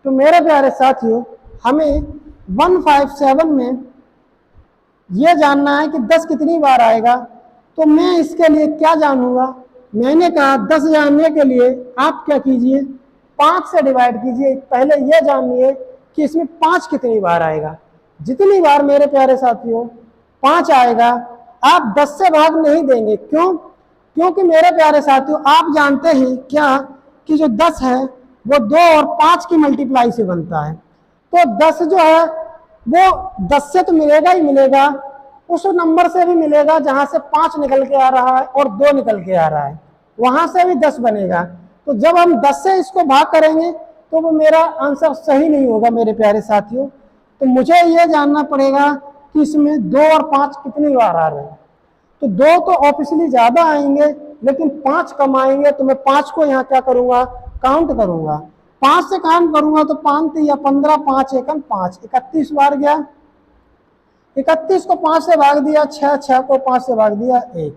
Speaker 1: तो मेरे प्यारे साथियों, हमें 157 में यह जानना है कि 10 कितनी बार आएगा। तो मैं इसके लिए क्या जानूंगा, मैंने कहा 10 जानने के लिए आप क्या कीजिए, 5 से डिवाइड कीजिए। पहले यह जानिए कि इसमें 5 कितनी बार आएगा। जितनी बार मेरे प्यारे साथियों 5 आएगा, आप 10 से भाग नहीं देंगे। क्यों? क्योंकि मेरे प्यारे साथियों, आप जानते हैं क्या कि जो 10 है वो 2 और 5 की मल्टीप्लाई से बनता है। तो 10 जो है वो 10 से तो मिलेगा ही मिलेगा, उस नंबर से भी मिलेगा जहां से 5 निकल के आ रहा है और 2 निकल के आ रहा है, वहां से भी 10 बनेगा। तो जब हम 10 से इसको भाग करेंगे तो वो मेरा आंसर सही नहीं होगा मेरे प्यारे साथियों। तो मुझे ये जानना पड़ेगा कि इसमें 2 और 5 कितनी बार आ रहे हैं। तो 2 तो ऑब्वियसली ज्यादा आएंगे, लेकिन 5 कम आएंगे। तो मैं 5 को यहाँ क्या करूंगा, काउंट करूंगा। 5 से काउंट करूंगा तो 5 या 15, 5 एकम 5, 31 बार गया। 31 को 5 से भाग दिया, 6 को 5 से भाग दिया 1,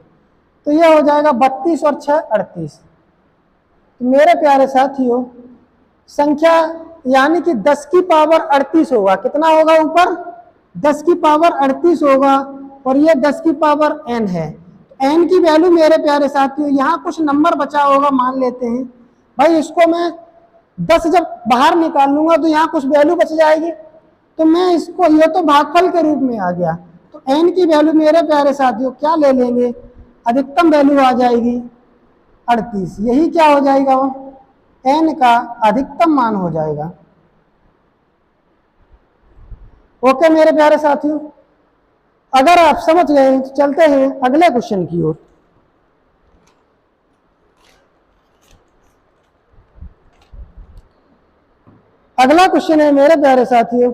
Speaker 1: तो यह हो जाएगा 32 और 6 38। तो मेरे प्यारे साथियों, संख्या यानी कि 10 की पावर 38 होगा। कितना होगा ऊपर, 10 की पावर 38 होगा, और ये 10 की पावर n है। तो n की वैल्यू मेरे प्यारे साथियों, यहाँ कुछ नंबर बचा होगा, मान लेते हैं भाई इसको मैं 10 जब बाहर निकाल लूंगा तो यहाँ कुछ वैल्यू बच जाएगी। तो मैं इसको, ये तो भागफल के रूप में आ गया। तो n की वैल्यू मेरे प्यारे साथियों क्या ले लेंगे, अधिकतम वैल्यू आ जाएगी 38। यही क्या हो जाएगा, n का अधिकतम मान हो जाएगा। ओके मेरे प्यारे साथियों, अगर आप समझ गए तो चलते हैं अगले क्वेश्चन की ओर। अगला क्वेश्चन है मेरे प्यारे साथियों,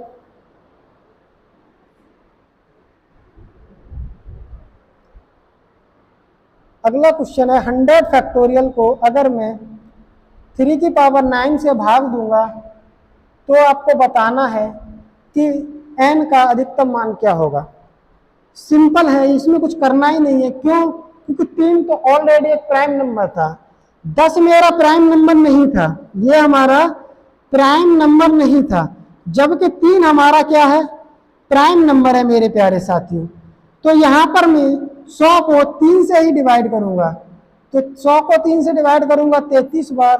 Speaker 1: अगला क्वेश्चन है 100 फैक्टोरियल को अगर मैं 3 की पावर 9 से भाग दूंगा तो आपको बताना है कि n का अधिकतम मान क्या होगा। सिंपल है, इसमें कुछ करना ही नहीं है। क्यों? क्योंकि 3 तो ऑलरेडी एक प्राइम नंबर था, 10 मेरा प्राइम नंबर नहीं था, ये हमारा प्राइम नंबर नहीं था, जबकि 3 हमारा क्या है, प्राइम नंबर है मेरे प्यारे साथियों। तो यहाँ पर मैं 100 को 3 से ही डिवाइड करूंगा। तो 100 को 3 से डिवाइड करूंगा 33 बार,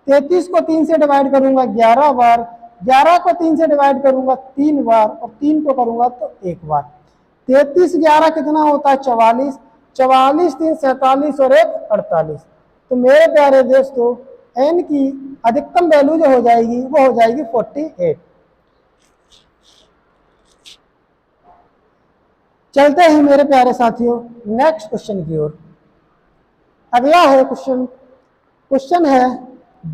Speaker 1: 33 को 3 से डिवाइड करूंगा 11 बार, 11 को 3 से डिवाइड करूंगा 3 बार, और 3 को करूंगा तो 1 बार। 33 11 कितना होता है, 44, 44 3 47 और 1 48। तो मेरे प्यारे दोस्तों, n की अधिकतम वैल्यू जो हो जाएगी वो हो जाएगी 48। चलते हैं मेरे प्यारे साथियों नेक्स्ट क्वेश्चन की ओर। अगला है क्वेश्चन है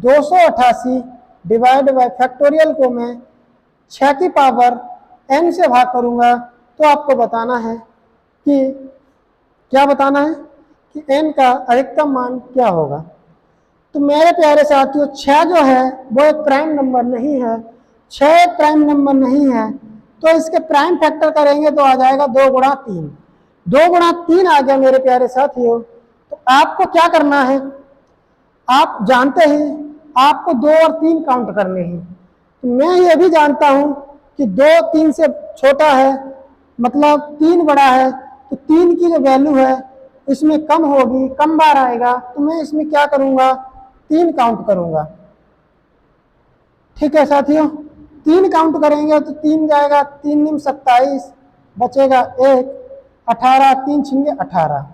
Speaker 1: 288 डिवाइड बाय फैक्टोरियल को मैं 6 की पावर n से भाग करूंगा। तो आपको बताना है कि क्या बताना है कि n का अधिकतम मान क्या होगा। तो मेरे प्यारे साथियों, 6 जो है वो एक प्राइम नंबर नहीं है, 6 एक प्राइम नंबर नहीं है, तो इसके प्राइम फैक्टर करेंगे तो आ जाएगा 2 गुणा 3। 2 गुणा 3 आ गया मेरे प्यारे साथियों। तो आपको क्या करना है, आप जानते हैं आपको 2 और 3 काउंट करने हैं। तो मैं ये भी जानता हूं कि 2 3 से छोटा है, मतलब 3 बड़ा है, तो 3 की जो वैल्यू है इसमें कम होगी, कम बार आएगा, तो मैं इसमें क्या करूंगा, 3 काउंट करूंगा। ठीक है साथियों, 3 काउंट करेंगे तो 3 जाएगा, 3 निम 27, बचेगा 1, 18, 3 छिंगे 18।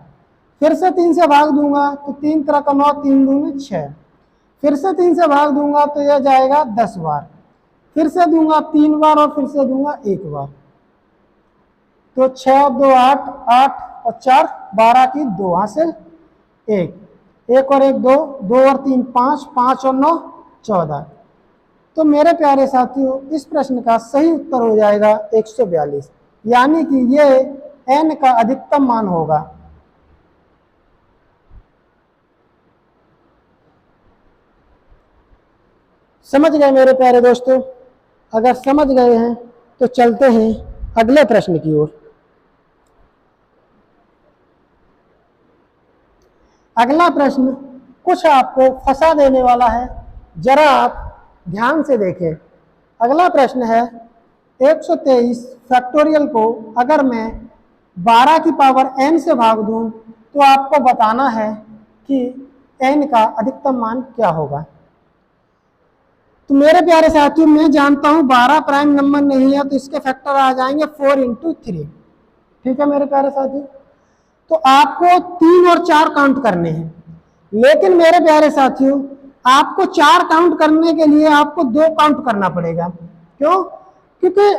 Speaker 1: फिर से 3 से भाग दूंगा तो 3 तरह का 9, 3 दूनी 6। फिर से 3 से भाग दूंगा तो यह जाएगा 10 बार। फिर से दूंगा 3 बार और फिर से दूंगा 1 बार। तो 6 2 8, 8 और 4 12 की 2 हासिल 1, 1 और 1 2, 2 और 3 5, 5 और 9 14। तो मेरे प्यारे साथियों, इस प्रश्न का सही उत्तर हो जाएगा 142, यानी कि ये n का अधिकतम मान होगा। समझ गए मेरे प्यारे दोस्तों? अगर समझ गए हैं तो चलते हैं अगले प्रश्न की ओर। अगला प्रश्न कुछ आपको फंसा देने वाला है, जरा आप ध्यान से देखें। अगला प्रश्न है 123 फैक्टोरियल को अगर मैं 12 की पावर n से भाग दूं तो आपको बताना है कि n का अधिकतम मान क्या होगा। तो मेरे प्यारे साथियों, मैं जानता हूं 12 प्राइम नंबर नहीं है, तो इसके फैक्टर आ जाएंगे 4 × 3। ठीक है मेरे प्यारे साथियों, तो आपको 3 और 4 काउंट करने हैं। लेकिन मेरे प्यारे साथियों, आपको 4 काउंट करने के लिए आपको 2 काउंट करना पड़ेगा। क्यों? क्योंकि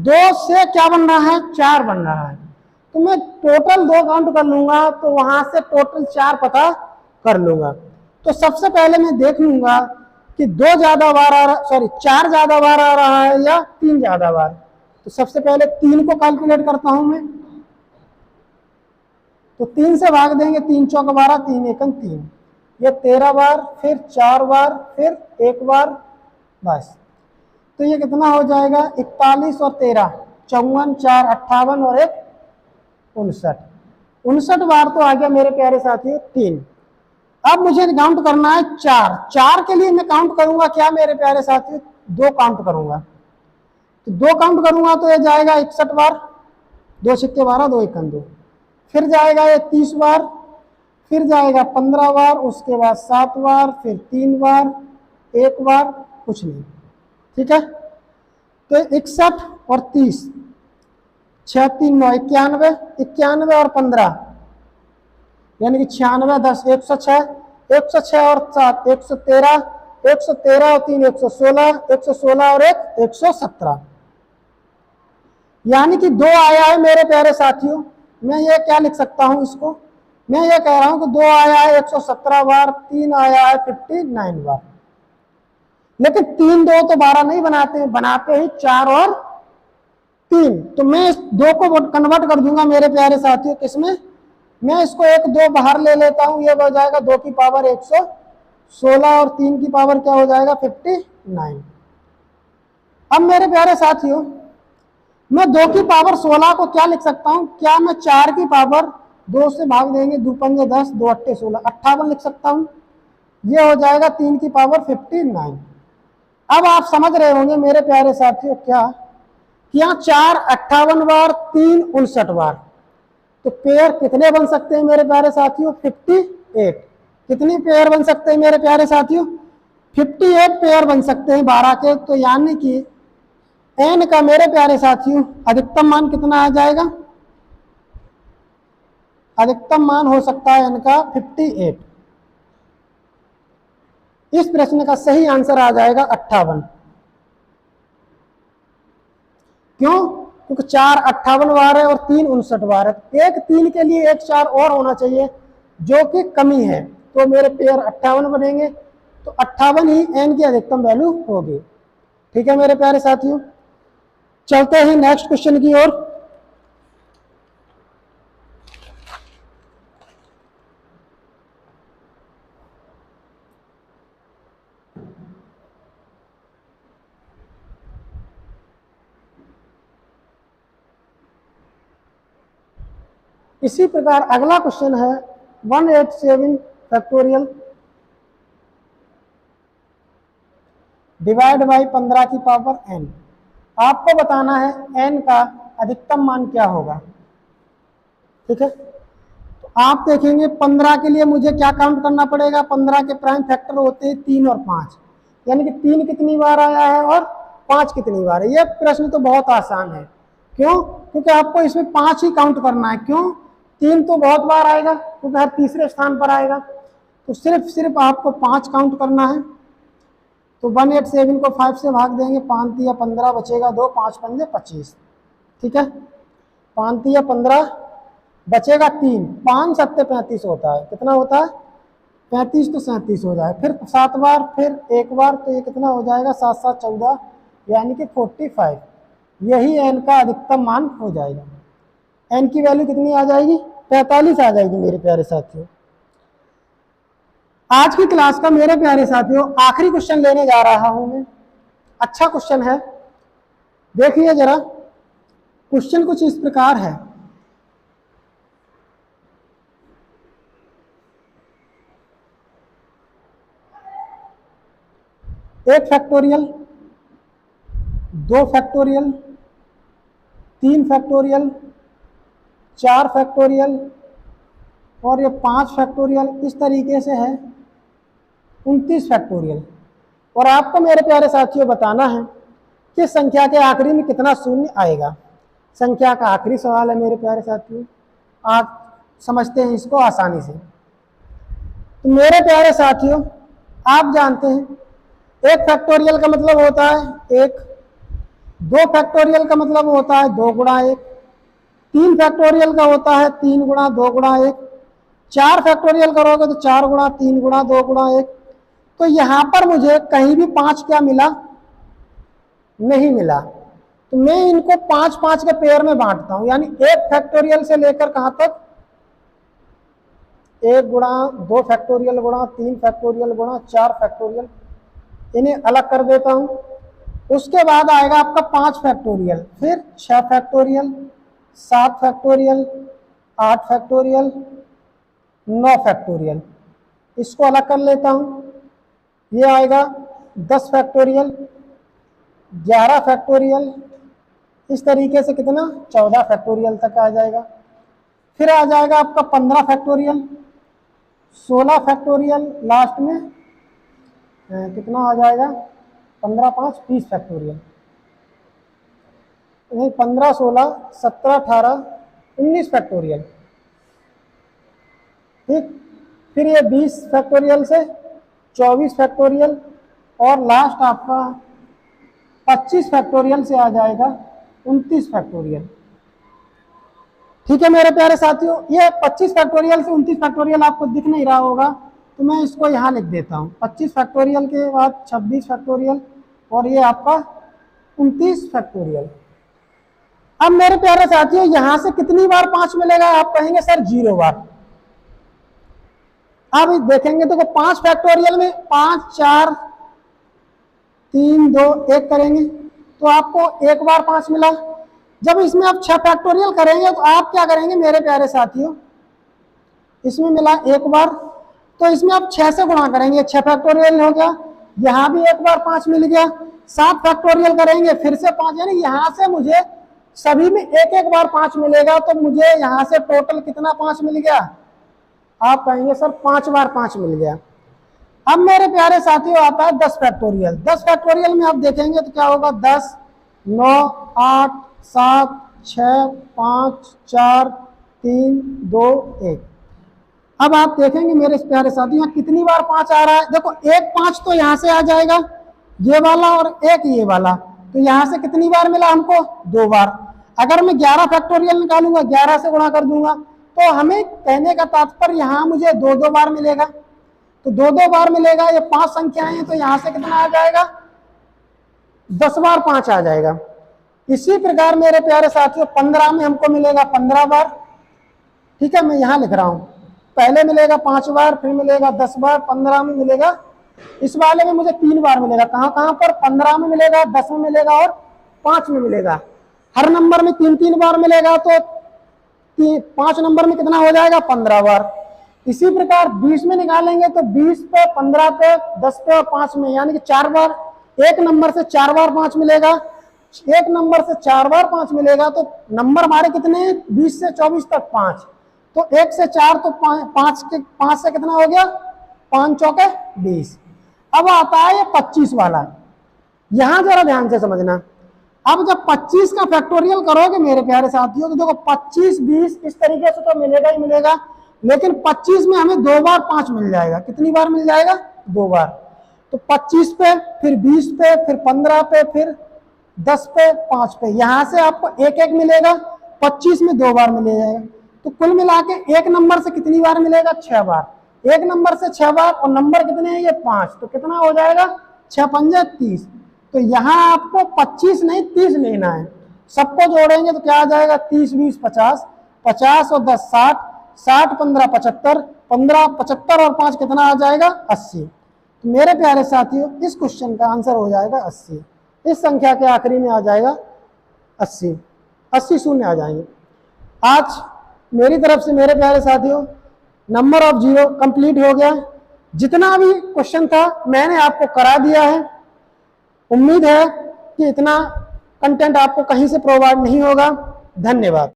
Speaker 1: 2 से क्या बन रहा है, 4 बन रहा है। तो मैं टोटल 2 काउंट कर लूंगा, तो वहां से टोटल 4 पता कर लूंगा। तो सबसे पहले मैं देख लूंगा कि 2 ज्यादा बार आ रहा, सॉरी 4 ज्यादा बार आ रहा है या 3 ज्यादा बार। तो सबसे पहले 3 को कैलकुलेट करता हूं मैं। तो 3 से भाग देंगे, 3 चौक 12, 3 एकम 3, ये 13 बार, फिर 4 बार, फिर 1 बार, बस। तो ये कितना हो जाएगा, 41 और 13 54, 4 58 और 1 59। 59 बार तो आ गया मेरे प्यारे साथियों 3। अब मुझे काउंट करना है 4। 4 के लिए मैं काउंट करूंगा क्या मेरे प्यारे साथियों, 2 काउंट करूंगा। तो 2 काउंट करूंगा तो ये जाएगा 61 बार, 2 छिक्के 12, 2 एकम 2। फिर जाएगा ये 30 बार, फिर जाएगा 15 बार, उसके बाद 7 बार, फिर 3 बार, 1 बार, कुछ नहीं। ठीक है, तो 61 और 30, 6 3 9 91, 91 और 15 यानी कि 96, 10 106, 106 और 7 113, 113 और 3 116, 116 और 1 117, यानी कि 2 आया है मेरे प्यारे साथियों। मैं ये क्या लिख सकता हूं इसको, मैं ये कह रहा हूं कि 2 आया है 117 बार, 3 आया है 59 बार। लेकिन 3 2 तो 12 नहीं बनाते, बनाते ही 4 और 3। तो मैं इस 2 को कन्वर्ट कर दूंगा मेरे प्यारे साथियों किसमें, मैं इसको 1 2 बाहर ले लेता हूं, ये हो जाएगा 2 की पावर 116 और 3 की पावर क्या हो जाएगा 59। अब मेरे प्यारे साथियों, मैं 2 की पावर 16 को क्या लिख सकता हूं, क्या मैं 4 की पावर 2 से भाग देंगे, 2 पंजे 10, 2 अट्ठे 16, 58 लिख सकता हूं। ये हो जाएगा 3 की पावर 59। अब आप समझ रहे होंगे मेरे प्यारे साथियों क्या, कि यहाँ 4 58 बार, 3 59 बार। तो पेयर कितने बन सकते हैं मेरे प्यारे साथियों, 58। कितनी पेयर बन सकते हैं मेरे प्यारे साथियों, 58 पेयर बन सकते हैं 12 के। तो यानी कि n का मेरे प्यारे साथियों अधिकतम मान कितना आ जाएगा, अधिकतम मान हो सकता है n का 58। इस प्रश्न का सही आंसर आ जाएगा 58। क्यों? क्योंकि 4 58 बार है और 3 59 बार है। एक 3 के लिए एक 4 और होना चाहिए, जो कि कमी है। तो मेरे पेयर 58 बनेंगे, तो 58 ही n की अधिकतम वैल्यू होगी। ठीक है मेरे प्यारे साथियों, चलते हैं नेक्स्ट क्वेश्चन की ओर। इसी प्रकार अगला क्वेश्चन है 187 फैक्टोरियल डिवाइड बाई 15 की पावर n। आपको बताना है n का अधिकतम मान क्या होगा। ठीक है, तो आप देखेंगे 15 के लिए मुझे क्या काउंट करना पड़ेगा, 15 के प्राइम फैक्टर होते हैं 3 और 5, यानी कि 3 कितनी बार आया है और 5 कितनी बार है। ये प्रश्न तो बहुत आसान है, क्यों? क्योंकि आपको इसमें 5 ही काउंट करना है। क्यों? 3 तो बहुत बार आएगा क्योंकि हर तीसरे स्थान पर आएगा, तो सिर्फ आपको 5 काउंट करना है। तो 187 को 5 से भाग देंगे, 5 या 15 बचेगा 2, 5 पंजे 25, ठीक है। 5 या 15 बचेगा 3, 5 सत्ते 35 होता है। कितना होता है? 35 तो 37 हो जाए, फिर 7 बार, फिर 1 बार, तो ये कितना हो जाएगा? 7 7 14, यानी कि 45। यही एन का अधिकतम मान हो जाएगा। एन की वैल्यू कितनी आ जाएगी? 45 आ जाएगी मेरे प्यारे साथियों। आज की क्लास का मेरे प्यारे साथियों आखिरी क्वेश्चन लेने जा रहा हूं मैं। अच्छा क्वेश्चन है, देखिए जरा। क्वेश्चन कुछ इस प्रकार है, एक फैक्टोरियल, 2 फैक्टोरियल, 3 फैक्टोरियल, 4 फैक्टोरियल और ये 5 फैक्टोरियल, इस तरीके से है 29 फैक्टोरियल। और आपको मेरे प्यारे साथियों बताना है कि संख्या के आखिरी में कितना शून्य आएगा। संख्या का आखिरी सवाल है मेरे प्यारे साथियों, आप समझते हैं इसको आसानी से। तो मेरे प्यारे साथियों आप जानते हैं एक फैक्टोरियल का मतलब होता है 1, 2 फैक्टोरियल का मतलब होता है 2 गुणा 1, 3 फैक्टोरियल का होता है 3 गुणा 2 गुणा 1, 4 फैक्टोरियल करोगे तो 4 गुणा 3 गुणा 2 गुणा 1। तो यहां पर मुझे कहीं भी 5 क्या मिला? नहीं मिला। तो मैं इनको 5 5 के पेयर में बांटता हूं, यानी 1 फैक्टोरियल से लेकर कहां तक? 1 गुणा 2 फैक्टोरियल गुणा 3 फैक्टोरियल गुणा 4 फैक्टोरियल, इन्हें अलग कर देता हूं। उसके बाद आएगा आपका 5 फैक्टोरियल, फिर 6 फैक्टोरियल, 7 फैक्टोरियल, 8 फैक्टोरियल, 9 फैक्टोरियल, इसको अलग कर लेता हूं। ये आएगा 10 फैक्टोरियल, 11 फैक्टोरियल, इस तरीके से कितना? 14 फैक्टोरियल तक आ जाएगा। फिर आ जाएगा आपका 15 फैक्टोरियल, 16 फैक्टोरियल, लास्ट में कितना आ जाएगा? 15 5 20 फैक्टोरियल, नहीं 15 16 17 18 19 फैक्टोरियल, ठीक। फिर ये 20 फैक्टोरियल से 24 फैक्टोरियल और लास्ट आपका 25 फैक्टोरियल से आ जाएगा 29 फैक्टोरियल, ठीक है मेरे प्यारे साथियों। ये 25 फैक्टोरियल से 29 फैक्टोरियल आपको दिख नहीं रहा होगा, तो मैं इसको यहाँ लिख देता हूँ। 25 फैक्टोरियल के बाद 26 फैक्टोरियल और ये आपका 29 फैक्टोरियल। अब मेरे प्यारे साथियों यहां से कितनी बार 5 मिलेगा? आप कहेंगे सर 0 बार। अब देखेंगे तो 5 फैक्टोरियल में 5 4 3 2 1 करेंगे तो आपको 1 बार 5 मिला। जब इसमें आप 6 फैक्टोरियल करेंगे तो आप क्या करेंगे मेरे प्यारे साथियों? इसमें मिला 1 बार, तो इसमें आप 6 से गुणा करेंगे, 6 फैक्टोरियल हो गया, यहां भी 1 बार 5 मिल गया। 7 फैक्टोरियल करेंगे फिर से 5, यानी यहां से मुझे सभी में 1 बार 5 मिलेगा। तो मुझे यहां से टोटल कितना 5 मिल गया? आप कहेंगे सर 5 बार 5 मिल गया। अब मेरे प्यारे साथियों आता है 10 फैक्टोरियल। 10 फैक्टोरियल में आप देखेंगे तो क्या होगा? 10 9 8 7 6 5 4 3 2 1। अब आप देखेंगे मेरे प्यारे साथियों यहाँ कितनी बार 5 आ रहा है। देखो 1 5 तो यहाँ से आ जाएगा, ये वाला और 1 ये वाला, तो यहाँ से कितनी बार मिला हमको? 2 बार। अगर मैं 11 फैक्टोरियल निकालूंगा, 11 से गुणा कर दूंगा, तो हमें कहने का तात्पर्य यहाँ मुझे 2 बार मिलेगा। तो 2 बार मिलेगा, ये 5 संख्याएं हैं, तो यहाँ से कितना आ जाएगा? 10 बार 5 आ जाएगा। इसी प्रकार मेरे प्यारे साथियों 15 में हमको मिलेगा 15 बार, ठीक है। मैं यहाँ लिख रहा हूं, पहले मिलेगा 5 बार, फिर मिलेगा 10 बार, 15 में मिलेगा, इस वाले में मुझे 3 बार मिलेगा। कहां कहां पर? 15 में मिलेगा, 10 में मिलेगा और 5 में मिलेगा। हर नंबर में 3 बार मिलेगा, तो 5 नंबर में कितना हो जाएगा? 15 बार। इसी प्रकार 20 में निकालेंगे तो 20 पे, 15 पे, 10 पे और 5 में, यानी कि 4 बार। एक नंबर से 4 बार 5 मिलेगा, एक नंबर से 4 बार 5 मिलेगा, तो नंबर हमारे कितने हैं? 20 से 24 तक 5। तो 1 से 4 तो 5 से कितना हो गया, 5 चौके 20। अब आता है ये 25 वाला, यहां जरा ध्यान से समझना। अब जब 25 का फैक्टोरियल करोगे मेरे प्यारे साथियों, तो देखो 25 20 इस तरीके से तो मिलेगा ही मिलेगा, लेकिन 25 में हमें 2 बार 5 मिल जाएगा। कितनी बार मिल जाएगा, 2 बार। तो 25 पे, फिर 20 पे, फिर 15 पे, फिर 10 पे, 5 पे, यहां से आपको एक एक मिलेगा। 25 में 2 बार मिल जाएगा, तो कुल मिला के एक नंबर से कितनी बार मिलेगा, 6 बार। एक नंबर से 6 बार, और नंबर कितने हैं, ये 5, तो कितना हो जाएगा, 6 पंजे 30। तो यहाँ आपको 25 नहीं 30 लेना है। सबको जोड़ेंगे तो क्या आ जाएगा, 30 20 50, 50 और 10 60, 60 15 75, 15 75 और 5 कितना आ जाएगा, 80। तो मेरे प्यारे साथियों, इस क्वेश्चन का आंसर हो जाएगा 80। इस संख्या के आखिरी में आ जाएगा 80, 80 शून्य आ जाएंगे। आज मेरी तरफ से मेरे प्यारे साथियों नंबर ऑफ जीरो कंप्लीट हो गया। जितना भी क्वेश्चन था मैंने आपको करा दिया है। उम्मीद है कि इतना कंटेंट आपको कहीं से प्रोवाइड नहीं होगा। धन्यवाद।